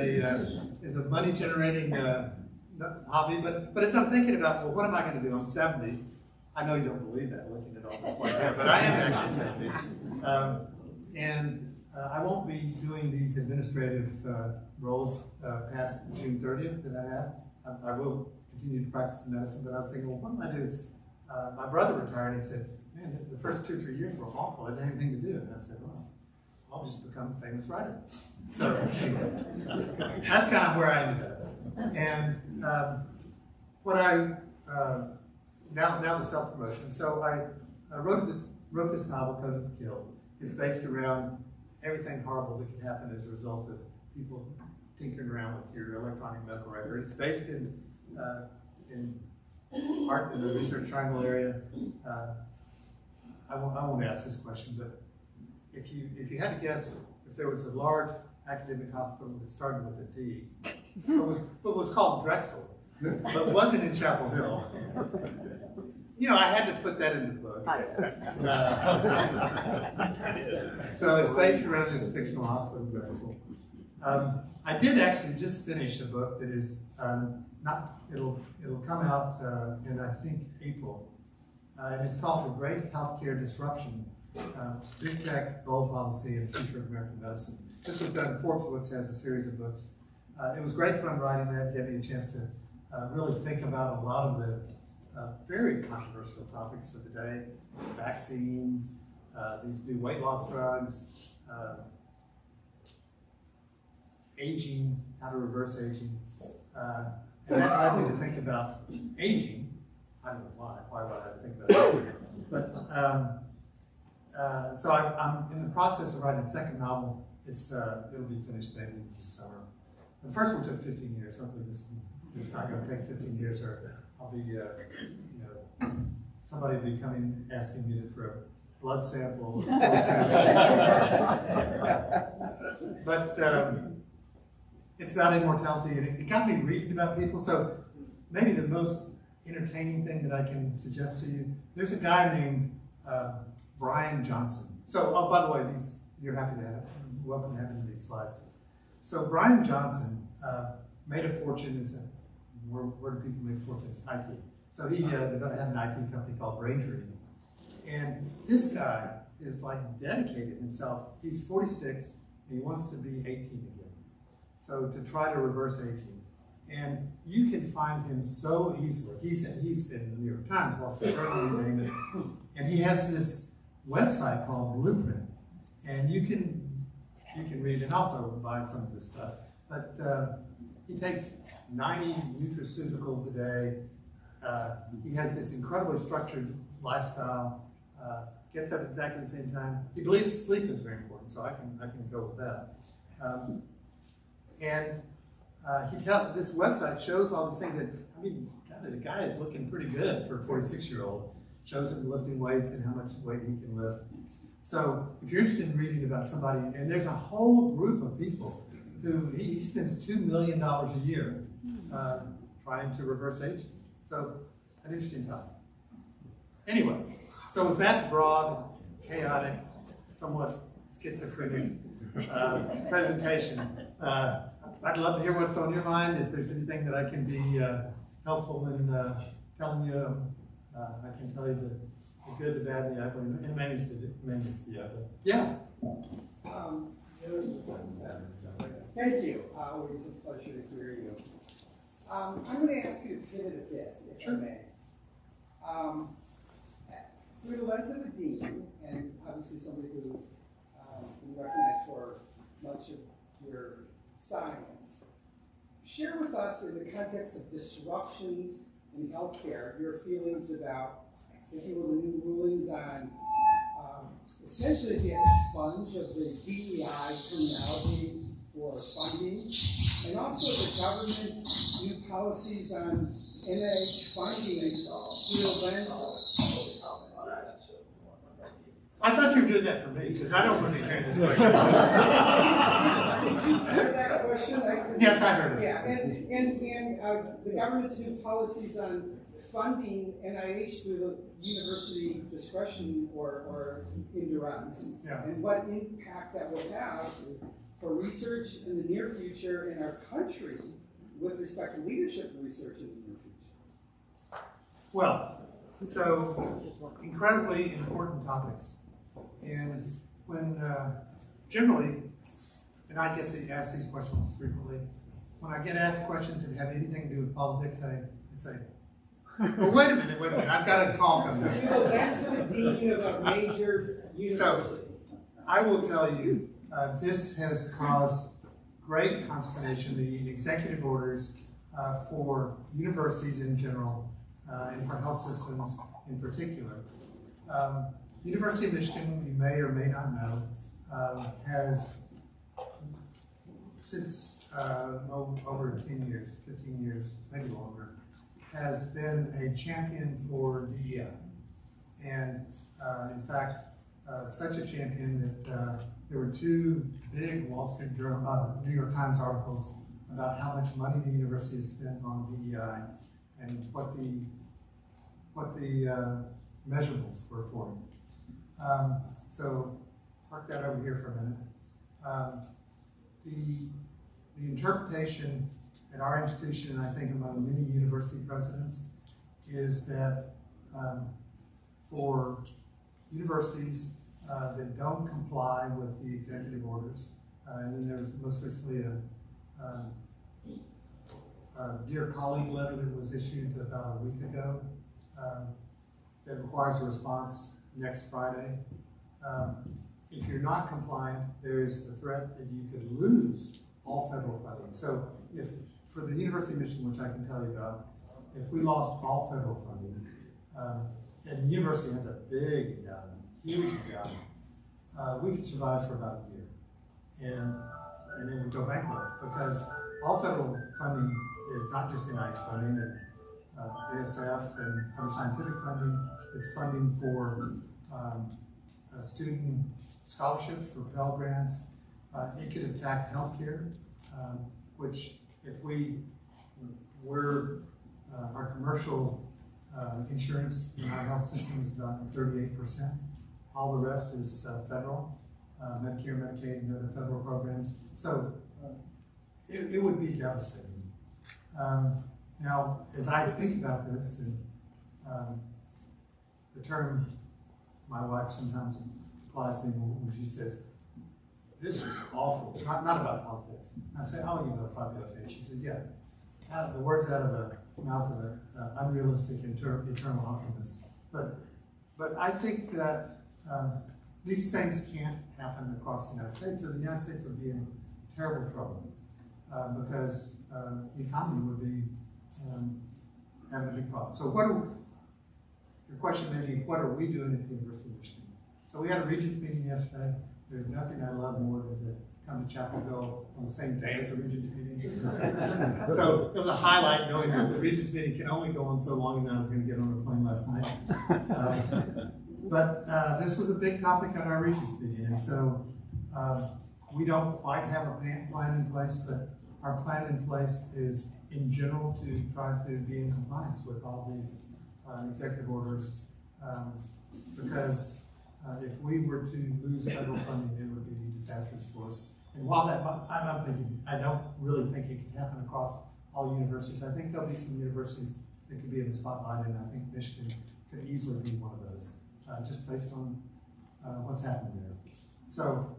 F: a money generating hobby, but as I'm thinking about, well, what am I going to do? I'm 70. I know you don't believe that looking at all this white hair, but I am actually 70. And I won't be doing these administrative roles past June 30th that I have. I will continue to practice medicine, but I was thinking, well, what do I do? My brother retired, and he said, man, the first 2 or 3 years were awful. I didn't have anything to do. And I said, well, I'll just become a famous writer. So anyway, that's kind of where I ended up. And now the self-promotion. So I wrote this novel, Coded to Kill. It's based around everything horrible that can happen as a result of people tinkering around with your electronic medical record. It's based in the Research Triangle area. I won't ask this question, but if you had to guess if there was a large academic hospital that started with a D, but was called Drexel, but wasn't in Chapel Hill, I had to put that in the book. So it's based around this fictional hospital, Drexel. I did actually just finish a book that is it'll come out in, I think, April. And it's called The Great Healthcare Disruption, Big Tech, Bold Policy, and the Future of American Medicine. This was done, Forbes Books has a series of books. It was great fun writing that, gave me a chance to really think about a lot of the very controversial topics of the day: vaccines, these new weight loss drugs, aging, how to reverse aging. And that led me to think about aging. I don't know why would I think about it? But so I'm in the process of writing a second novel. It'll be finished maybe this summer. The first one took 15 years. Hopefully this one is not going to take 15 years, or I'll be, somebody will be coming asking me for a blood sample or stool sample. But it's about immortality, and it got me reading about people. So maybe the most entertaining thing that I can suggest to you, there's a guy named Brian Johnson. So, oh, by the way, you're happy to have, welcome to having these slides. So Brian Johnson made a fortune where do people make fortunes? IT. So he had an IT company called Rotary. And this guy is like dedicated himself. He's 46 and he wants to be 18 again. So to try to reverse aging. And you can find him so easily. He's in the New York Times, Wall Street Journal, you name it. And he has this website called Blueprint. And you can read and also buy some of this stuff. But he takes 90 nutraceuticals a day. He has this incredibly structured lifestyle. Gets up exactly the same time. He believes sleep is very important, so I can go with that. This website shows all these things that, I mean, God, the guy is looking pretty good for a 46-year-old. Shows him lifting weights and how much weight he can lift. So if you're interested in reading about somebody, and there's a whole group of people who, he spends $2 million a year trying to reverse aging. So an interesting topic. Anyway, so with that broad, chaotic, somewhat schizophrenic presentation, I'd love to hear what's on your mind. If there's anything that I can be helpful in telling you, I can tell you the good, the bad, and the ugly, and manage the ugly. Yeah?
K: Thank you. Always a pleasure to hear you. I'm going to ask you to pivot a bit, if I may. Through the lens of a dean, and obviously somebody who's been recognized for much of your science, share with us, in the context of disruptions in healthcare, your feelings about, if you will, the new rulings on essentially the expunge of the DEI terminology for funding, and also the government's new policies on NIH funding through the lens.
F: I thought you were doing that for me, because I don't want to hear this question.
K: Did you hear that question?
F: Yes, I heard it.
K: Yeah, and the government's new policies on funding NIH through the university discretion or indirects, and what impact that will have for research in the near future in our country with respect to leadership and research in the near future.
F: Well, so incredibly important topics. And when generally, and I get asked these questions frequently, when I get asked questions that have anything to do with politics, I say, well, wait a minute, I've got a call coming up.
K: That's the dean of a major university.
F: So, I will tell you, this has caused great consternation, the executive orders for universities in general, and for health systems in particular. University of Michigan, you may or may not know, has, since over 10 years, 15 years, maybe longer, has been a champion for DEI. And in fact, such a champion that there were two big Wall Street Journal, New York Times articles about how much money the university has spent on DEI and what the measurables were for it. So park that over here for a minute. The interpretation at our institution, and I think among many university presidents, is that for universities that don't comply with the executive orders, and then there was most recently a dear colleague letter that was issued about a week ago that requires a response next Friday. If you're not compliant, there is the threat that you could lose all federal funding. So if, for the University of Michigan, which I can tell you about, if we lost all federal funding, and the university has a big endowment, huge endowment, we could survive for about a year. And then we go bankrupt, because all federal funding is not just NIH funding and NSF and other scientific funding. It's funding for student scholarships, for Pell Grants. It could impact healthcare, which if our commercial insurance in our health system is about 38%. All the rest is federal, Medicare, Medicaid, and other federal programs. So it would be devastating. Now, as I think about this, and the term my wife sometimes applies to me when she says, "This is awful," not about politics. I say, "Oh, you know, probably okay." She says, "Yeah." The words out of the mouth of an unrealistic eternal optimist. But I think that these things can't happen across the United States, or the United States would be in terrible trouble because the economy would be having a big problem. So your question may be, what are we doing at the University of Michigan? So we had a Regents meeting yesterday. There's nothing I love more than to come to Chapel Hill on the same day as a Regents meeting. So it was a highlight knowing that the Regents meeting can only go on so long, and I was going to get on the plane last night. But this was a big topic at our Regents meeting, and so we don't quite have a plan in place, but our plan in place is in general to try to be in compliance with all these executive orders, because if we were to lose federal funding, it would be disastrous for us. And while that, I don't really think it can happen across all universities. I think there'll be some universities that could be in the spotlight, and I think Michigan could easily be one of those, just based on what's happened there. So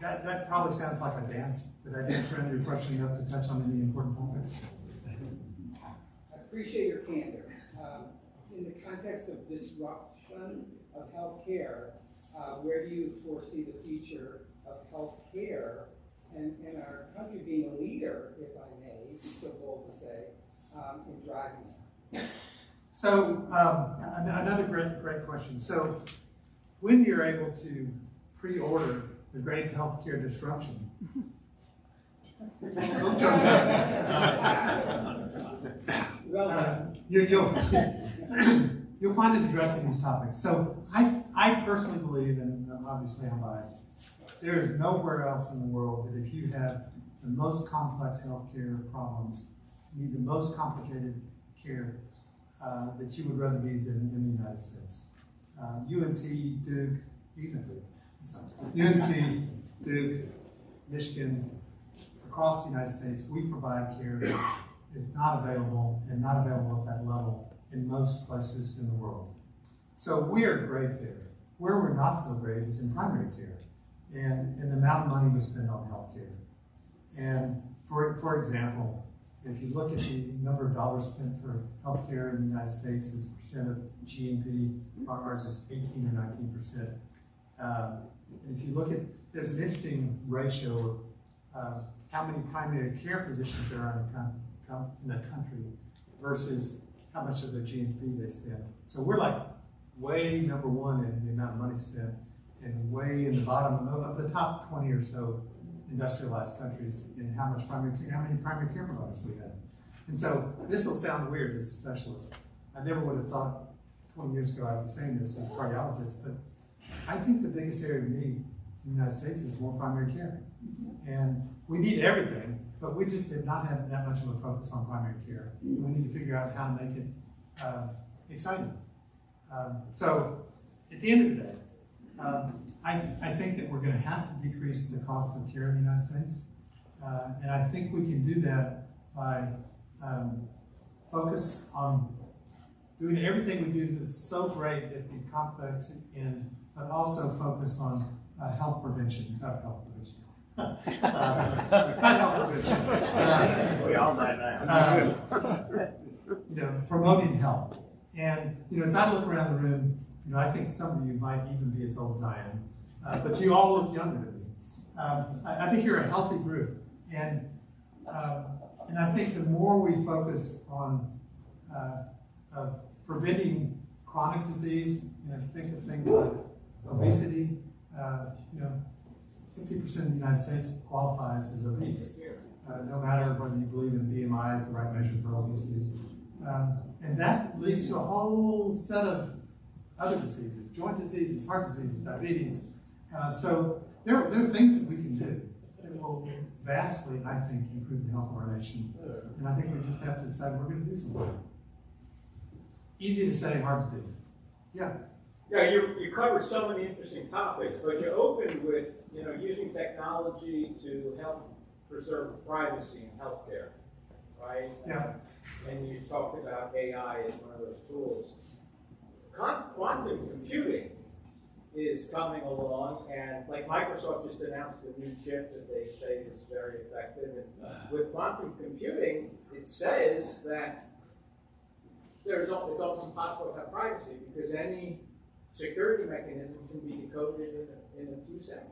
F: that probably sounds like a dance. Did I dance around your question enough to touch on any important topics?
K: I appreciate your candor. In the context of disruption of healthcare, where do you foresee the future of healthcare and our country being a leader, if I may, so bold to say, in driving that?
F: So another great question. So when you're able to pre-order the great healthcare disruption, you'll find it addressing these topics. So I personally believe, and obviously I'm biased, there is nowhere else in the world that if you have the most complex healthcare problems, you need the most complicated care, that you would rather be than in the United States. UNC, Duke, even Duke, UNC, Duke, Michigan, across the United States, we provide care that is not available and not available at that level in most places in the world. So we are great there. Where we're not so great is in primary care and the amount of money we spend on healthcare. And for example, if you look at the number of dollars spent for healthcare in the United States as a percent of GNP, ours is 18 or 19%. And if you look at, there's an interesting ratio of how many primary care physicians there are in the country versus how much of their GNP they spend. So we're like way number one in the amount of money spent, and way in the bottom of the top 20 or so industrialized countries in how many primary care providers we have. And so this will sound weird as a specialist. I never would have thought 20 years ago I'd be saying this as a cardiologist, but I think the biggest area of need in the United States is more primary care. And we need everything, but we just did not have that much of a focus on primary care. We need to figure out how to make it exciting. So at the end of the day, I think that we're going to have to decrease the cost of care in the United States. And I think we can do that by focus on doing everything we do that's so great at the complex end, but also focus on health prevention, not health prevention. Not health prevention.
B: We all say that.
F: Promoting health And, as I look around the room, I think some of you might even be as old as I am, but you all look younger to me. I think you're a healthy group, and I think the more we focus on preventing chronic disease, think of things like obesity. 50% of the United States qualifies as obese, no matter whether you believe in BMI is the right measure for obesity. And that leads to a whole set of other diseases, joint diseases, heart diseases, diabetes. So there are things that we can do that will vastly, I think, improve the health of our nation. And I think we just have to decide we're going to do something. Easy to say, hard to do. Yeah.
H: Yeah, you covered so many interesting topics, but you opened with, using technology to help preserve privacy in healthcare, right?
F: Yeah.
H: And you talked about AI as one of those tools. Quantum computing is coming along, and like Microsoft just announced a new chip that they say is very effective. And with quantum computing, it says that it's almost impossible to have privacy because any security mechanism can be decoded in a few seconds.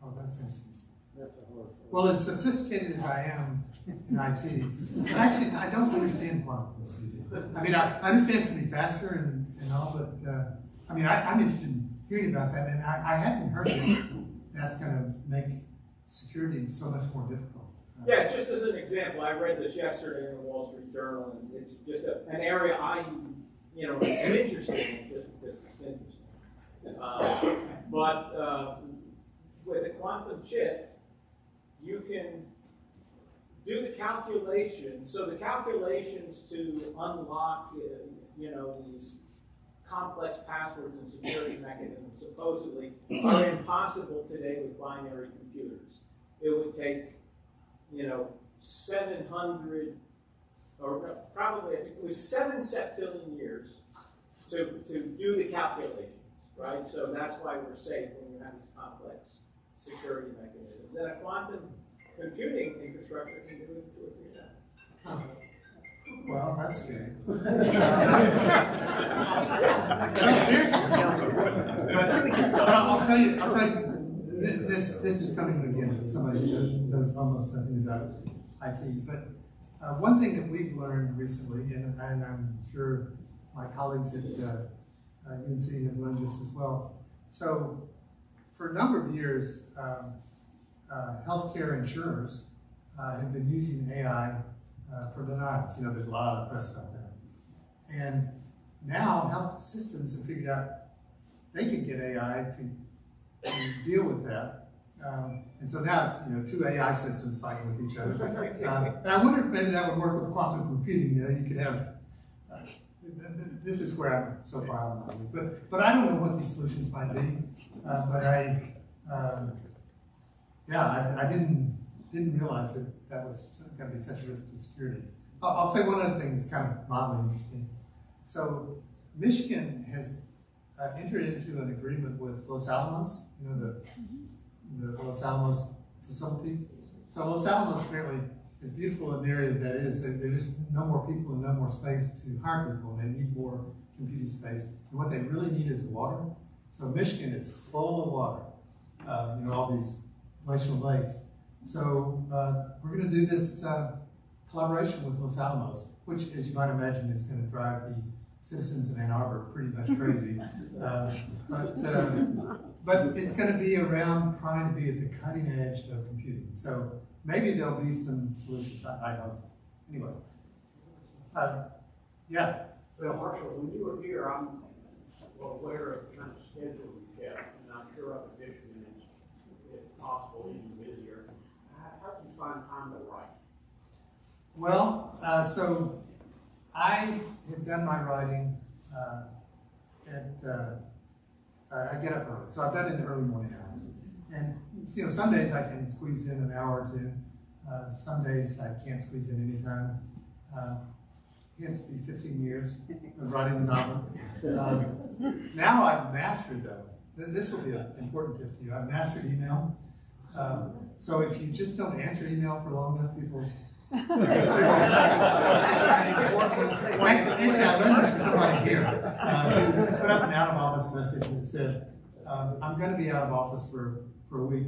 F: Oh, that's interesting. Well, as sophisticated as I am in IT, actually, I don't understand quantum computing. I mean, I understand it's going to be faster and all, but I'm interested in hearing about that, and I hadn't heard that that's going to make security so much more difficult.
H: Yeah, just as an example, I read this yesterday in the Wall Street Journal, and it's just an area am interested in just because it's interesting. But with a quantum chip, you can do the calculations. So the calculations to unlock, these complex passwords and security mechanisms supposedly are impossible today with binary computers. It would take 700, or probably, I think it was 7 septillion years to do the calculations, right? So that's why we're safe when you have these complex security mechanisms. And a quantum computing infrastructure can do it in 2 or 3 seconds.
F: Well, that's scary. But I'll tell you, this is coming again from somebody who does almost nothing about IT. But one thing that we've learned recently, and I'm sure my colleagues at UNC have learned this as well. So for a number of years, healthcare insurers have been using AI for denials. There's a lot of press about that. And now health systems have figured out they can get AI to deal with that. And so now it's 2 AI systems fighting with each other. And I wonder if maybe that would work with quantum computing. You could have, this is where I'm so far out of my league. But I don't know what these solutions might be. But I didn't realize that was going to be such a risk to security. I'll say one other thing that's kind of mildly interesting. So Michigan has entered into an agreement with Los Alamos, the Los Alamos facility. So Los Alamos apparently is beautiful in the area that is. There's just no more people and no more space to hire people, and they need more computing space. And what they really need is water. So Michigan is full of water, all these glacial lakes. So we're going to do this collaboration with Los Alamos, which, as you might imagine, is going to drive the citizens of Ann Arbor pretty much crazy. But it's going to be around trying to be at the cutting edge of computing. So maybe there'll be some solutions, I hope. Anyway. Yeah.
L: Well, Marshall, when you were here, I'm aware of the kind of schedule you kept, and I'm sure up at Michigan it's, if possible, even busier. How do you find time to write?
F: Well, so I have done my writing I get up early, so I've done it in the early morning hours. And some days I can squeeze in an hour or 2. Some days I can't squeeze in any time. Hence the 15 years of writing the novel. Now I've mastered, though. This will be an important tip to you. I've mastered email. So if you just don't answer email for long enough, people Actually, I learned this from somebody here. Put up an out of office message that said, I'm going to be out of office for a week.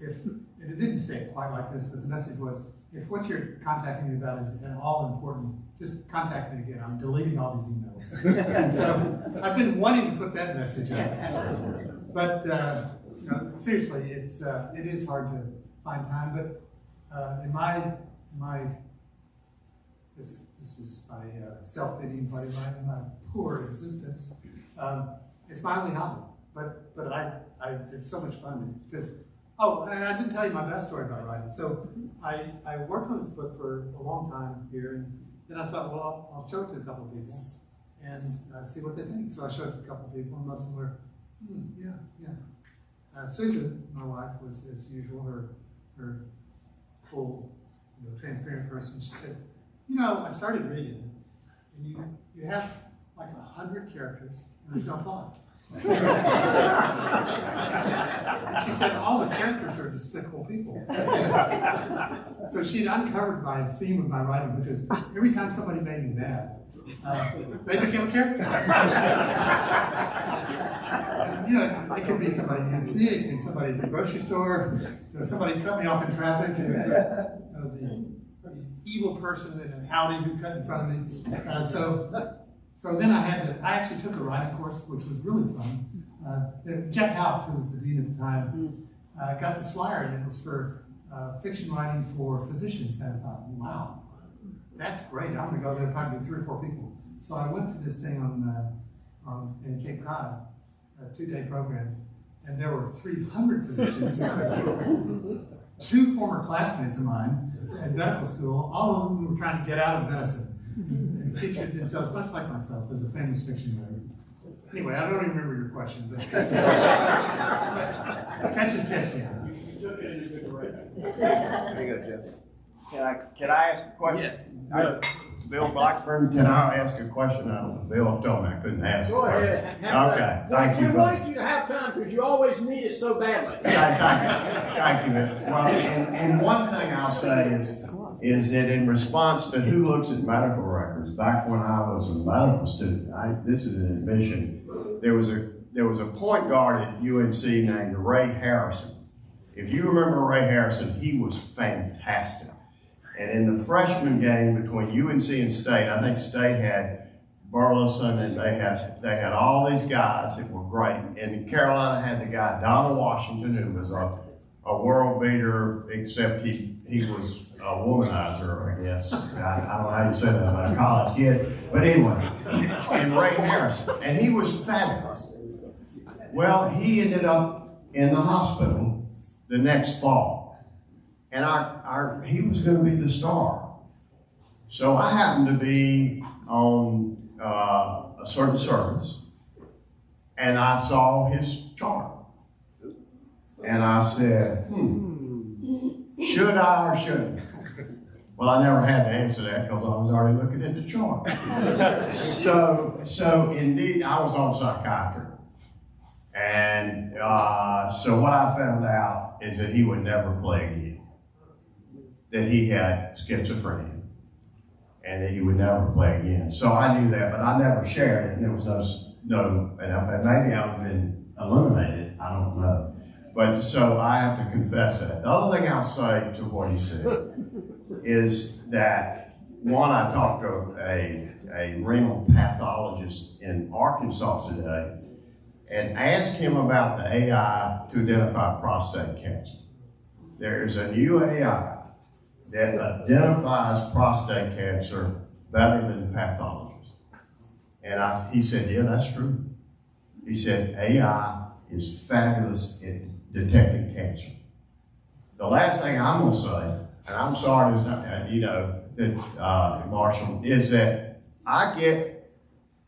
F: And it didn't say it quite like this, but the message was, if what you're contacting me about is at all important, just contact me again. I'm deleting all these emails. And so I've been wanting to put that message out. But seriously, it is hard to find time. But in my this is my self-pitying part of my poor existence. It's my only hobby, but it's so much fun because, and I didn't tell you my best story about writing. So I worked on this book for a long time here, and then I thought, well, I'll show it to a couple of people and see what they think. So I showed it to a couple of people, and most of them were, yeah. Susan, my wife, was as usual her full, transparent person. She said, I started reading it, and you have like 100 characters, and there's no plot. She said all the characters are despicable people. So she'd uncovered my theme of my writing, which is every time somebody made me mad, they became a character. It could be somebody in the city, it could be somebody at the grocery store, somebody cut me off in traffic, the evil person in an Audi who cut in front of me. So then I actually took a writing course, which was really fun. Jeff Haupt, who was the dean at the time, got this flyer, and it was for fiction writing for physicians. And I thought, wow, that's great. I'm going to go there, probably 3 or 4 people. So I went to this thing in Cape Cod, a 2-day program, and there were 300 physicians, 2 former classmates of mine at medical school, all of them were trying to get out of medicine. And featured themselves, much like myself, as a famous fiction writer. Anyway, I don't even remember your question, but catch as catch can.
L: You took it in a good direction.
B: There you go, Jeff. Can I ask a question?
J: Yes. Bill Blackburn, can I ask a question? Bill told me I couldn't ask
L: Go
J: a question.
L: ahead.
J: Okay, thank you.
L: We wanted you to have time because you always need it so badly.
J: Thank you. Well, and one thing I'll say is that in response to who looks at medical records, back when I was a medical student, this is an admission, there was a point guard at UNC named Ray Harrison. If you remember Ray Harrison, he was fantastic. And in the freshman game between UNC and State, I think State had Burleson, and they had all these guys that were great. And Carolina had the guy Donald Washington, who was a world beater, except he was a womanizer, I guess. I don't know how you say that about a college kid. But anyway, and Ray Harrison, and he was fabulous. Well, he ended up in the hospital the next fall. And he was going to be the star. So I happened to be on a certain service, and I saw his chart. And I said, should I or shouldn't? Well, I never had to answer that because I was already looking at the chart. So indeed, I was on psychiatry. And so what I found out is that he would never play again. That he had schizophrenia and that he would never play again. So I knew that, but I never shared it, and there was no and maybe I've been eliminated, I don't know. But so I have to confess that. The other thing I'll say to what he said is that, one, I talked to a renal pathologist in Arkansas today and asked him about the AI to identify prostate cancer. There's a new AI that identifies prostate cancer better than pathologists. And he said, yeah, that's true. He said, AI is fabulous at detecting cancer. The last thing I'm going to say, and I'm sorry, Marshall, is that I get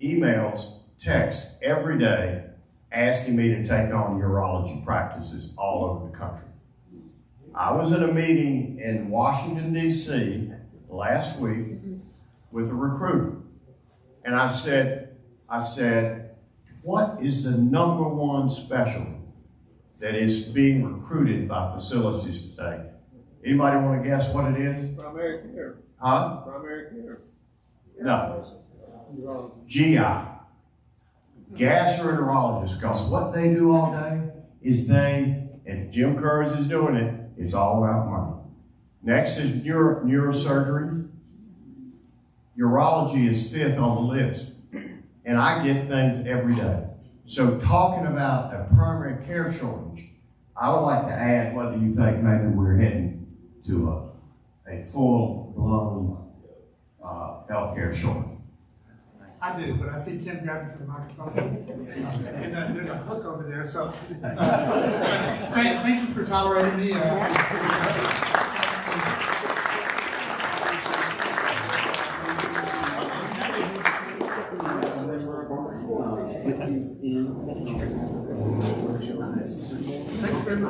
J: emails, texts every day asking me to take on urology practices all over the country. I was at a meeting in Washington, D.C. last week with a recruiter. And I said, what is the #1 specialty that is being recruited by facilities today? Anybody want to guess what it is?
H: Primary care.
J: Huh?
H: Primary care.
J: No. GI. Gastroenterologist, because what they do all day is and Jim Curris is doing it, it's all about money. Next is neurosurgery. Urology is 5th on the list. And I get things every day. So talking about a primary care shortage, I would like to add, what do you think maybe we're heading to a full-blown healthcare shortage?
F: I do, but I see Tim grabbing for the microphone. And there's a hook over there, so. Thank you for tolerating me.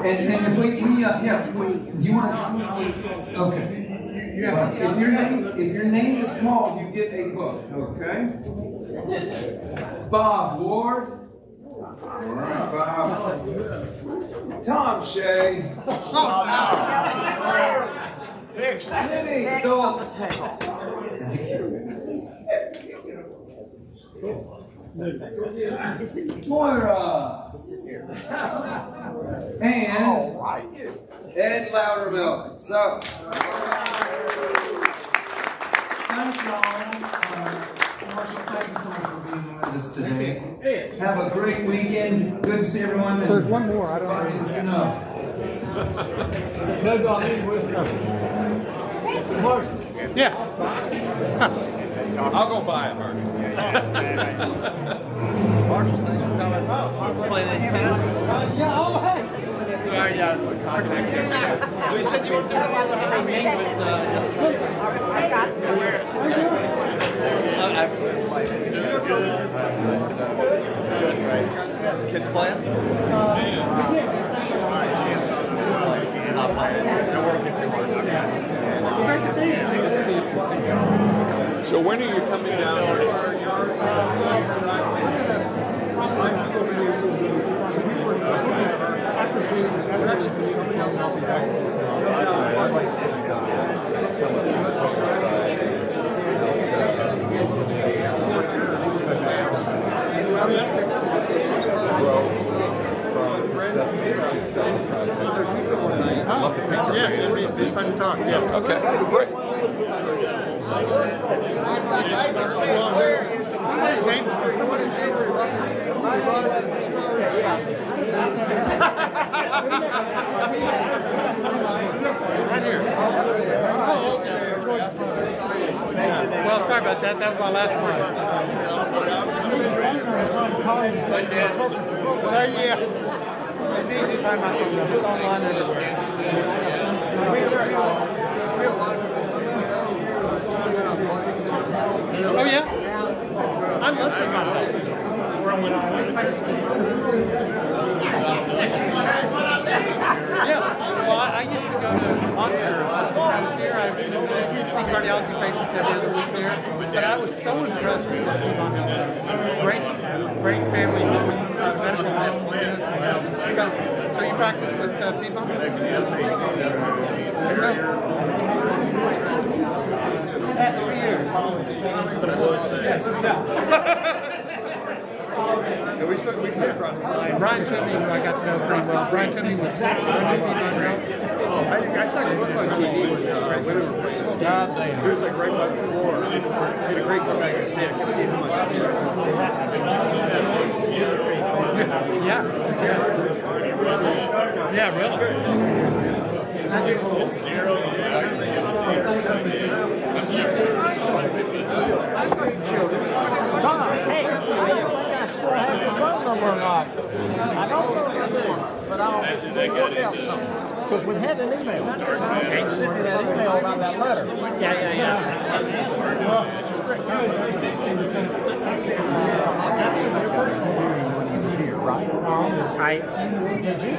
I: And if we do you want to? Okay. If your name is called, you get a book. Okay. Bob Ward. All right, Bob. Tom Shea. Libby Stoltz. Moira. And Ed Loudermilk. So, thank y'all. Marshall, thank you so much for being with us today. Have a great weekend. Good to see everyone.
F: There's one more. I don't
I: Sorry in the snow.
F: Yeah.
D: I'll go buy it, Mark. Marshall, thanks for coming.
K: Playing tennis? Yeah, oh, hey.
D: Sorry, we said you were doing another meeting with kids playing? So when are you coming down here?
F: Yeah, it'd be fun to talk. Yeah.
D: Okay, great.
F: Well, sorry about that. That was my last one. So, yeah. It's easy to find my phone. It's online and it's Oh, yeah? I'm listening on this. Yes. Well, I used to go to Montana. When I was here, I would see cardiology patients every other week there. But I was so impressed with what Steve Montana does. Great family medical medicine. So you practice with people? That's for you. Yes. We came across Brian Toomey, who I got to know pretty well. Brian Toomey was I saw him look on TV when it was God damn. He was like right by the floor. He had a great comeback and stand. I kept seeing him on TV. Yeah, really. That's cool.
L: Tom, hey, I don't think I still have your phone number or not. I don't know if I do, but I'll work out something. Because we had an email. You sent me that email about that letter. Yeah. Right? Did you?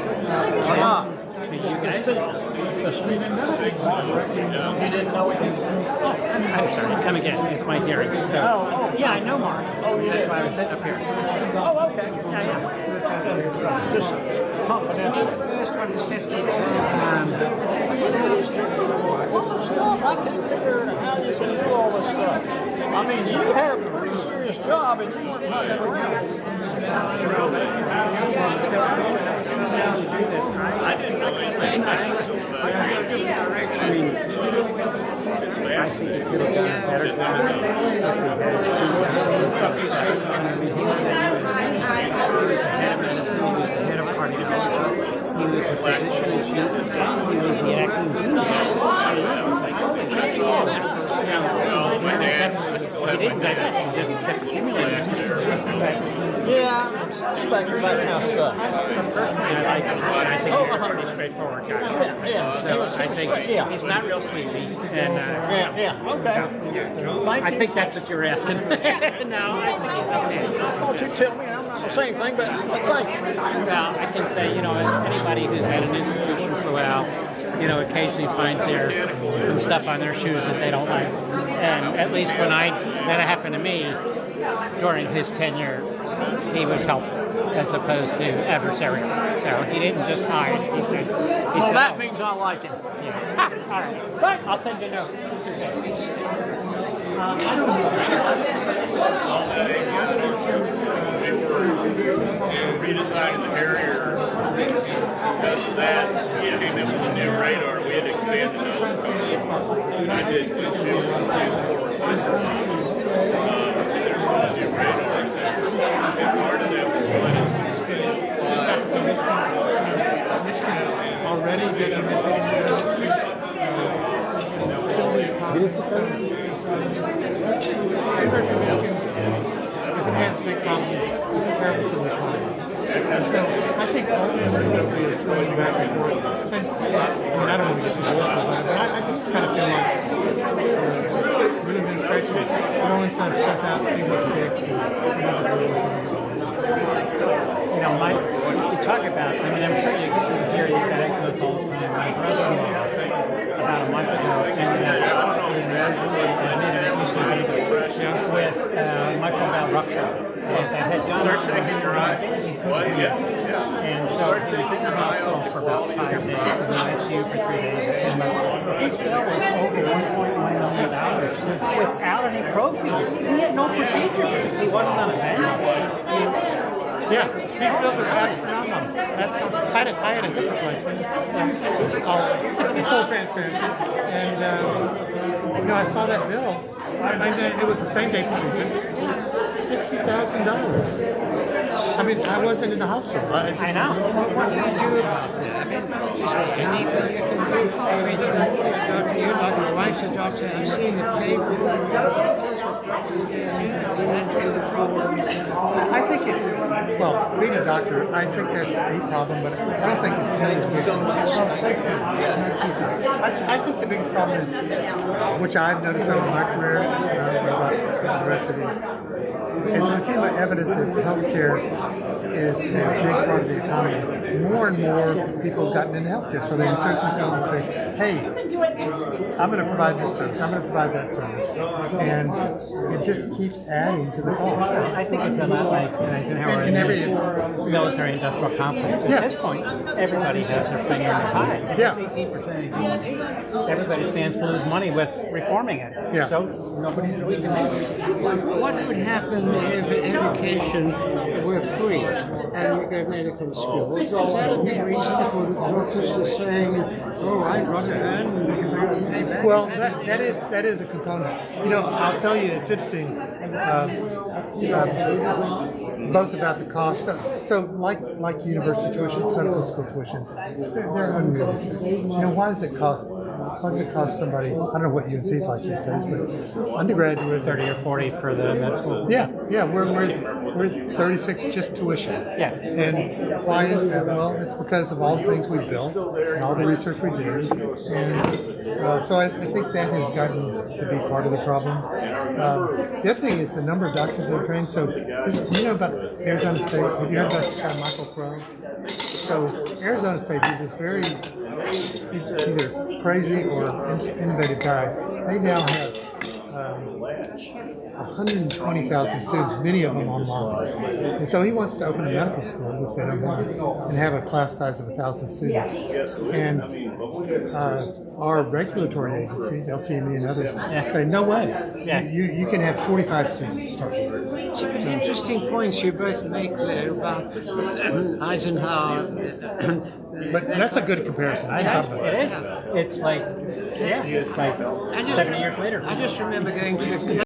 L: You guys you didn't know it?
M: I'm sorry, come again. It's my hearing. So. Oh, yeah, I know Mark. That's why I was sitting up here.
L: Oh, okay. Yeah. Just confidential.
M: Just wanted to sit there.
L: stuff. I can't figure out how you can do all this stuff. I mean, you have a pretty serious job and you weren't fucking around.
G: I didn't know anything about it. It's fascinating.
M: He was head of medicine, he was the head of cardiology, he was a physician in chief, he was the acting dean. I was like, oh, interesting. He didn't digest, he just kept accumulating.
L: Yeah, that kind of stuff.
M: Personally, I like him. I think he's a pretty straightforward guy.
L: Yeah.
M: So I think he's not real sleepy. And
L: okay.
M: I think that's what you're asking. No, I think he's okay.
L: I thought you'd tell me, and I'm not going to say anything, but thank you.
M: Well, I can say, anybody who's at an institution for a while, occasionally finds some stuff on their shoes that they don't like. And at least that happened to me during his tenure, he was helpful as opposed to adversarial. So he didn't just hide. He said,
L: that means I like him.
M: Yeah. All right. Right. I'll send you a note.
G: Redesigning the barrier. Because of that, we came in with a new radar. We had expanded those code. I did windshields and things for replacement. There's a new radar. And part of that was
L: Already getting
N: There's enhanced big problems. It's terrible for the client. And so I think ultimately what we are going back and forth, and I don't want to get too political about it, but I just kind of feel like good administration throwing some stuff out, see what sticks, and
M: Mike, we talk about, I'm sure you hear these anecdotes all the time. My brother-in-law, about a month ago, with Marschall about Runge.
G: Start taking your eye.
M: And so he was in the hospital for about 5 days, in the ICU for 3 days. And his bill was over $1.1 million without any profiles. He had no procedures. He wasn't on a bed.
N: yeah, these bills are astronomical. I had a hip replacement. In full transparency. And, I saw that bill. It was the same day procedure. $50,000. I mean, I wasn't in the hospital.
M: I know.
E: What do you do about that? I mean, is there anything you can do? I mean, you're not my wife's a doctor. I've seen the paper. Is that really the problem?
N: I think it's, being a doctor, I think that's a problem, but I don't think it's any big. So much. I think the biggest problem is, which I've noticed over my career, about the rest of these, it's become evident that healthcare is a big part of the economy. More and more people have gotten into healthcare, so they insert themselves and say, hey, I'm going to provide this service, I'm going to provide that service. And it just keeps adding to the cost.
M: I think it's a lot like in every military industrial complex. At this point, everybody has their finger in the pie.
N: Yeah.
M: 18%. Everybody stands to lose money with reforming it.
N: Yeah.
M: So nobody's really going to.
E: What would happen if education were free and you go to medical school? Is that a big reason for the doctors are saying, oh, I'd rather earn?
N: Well, that is a component. I'll tell you, it's interesting. Both about the cost. So like university tuitions, medical school tuitions, they're unrealistic. Why does it cost? Why does it cost somebody? I don't know what UNC's like these days, but undergraduate
M: 30 or 40 for the med school.
N: Yeah, we're 36 just tuition.
M: Yeah.
N: And why is that? Well, it's because of all the things we built and all the research we did, and so I think that has gotten to be part of the problem. The other thing is the number of doctors that are trained. So you know about Arizona State? Have you heard about this guy Michael Crow? So Arizona State is this he's either crazy or innovative guy. They now have 120,000 students, many of them online. And so he wants to open a medical school, which they don't have, and have a class size of 1,000 students. And our regulatory agencies, LCME and others, say, no way. You can have 45 students start.
E: Some interesting points you both make there about Eisenhower.
N: But that's a good comparison. I thought about
M: It is. It's like, it's like 70 years later.
E: I just remember going to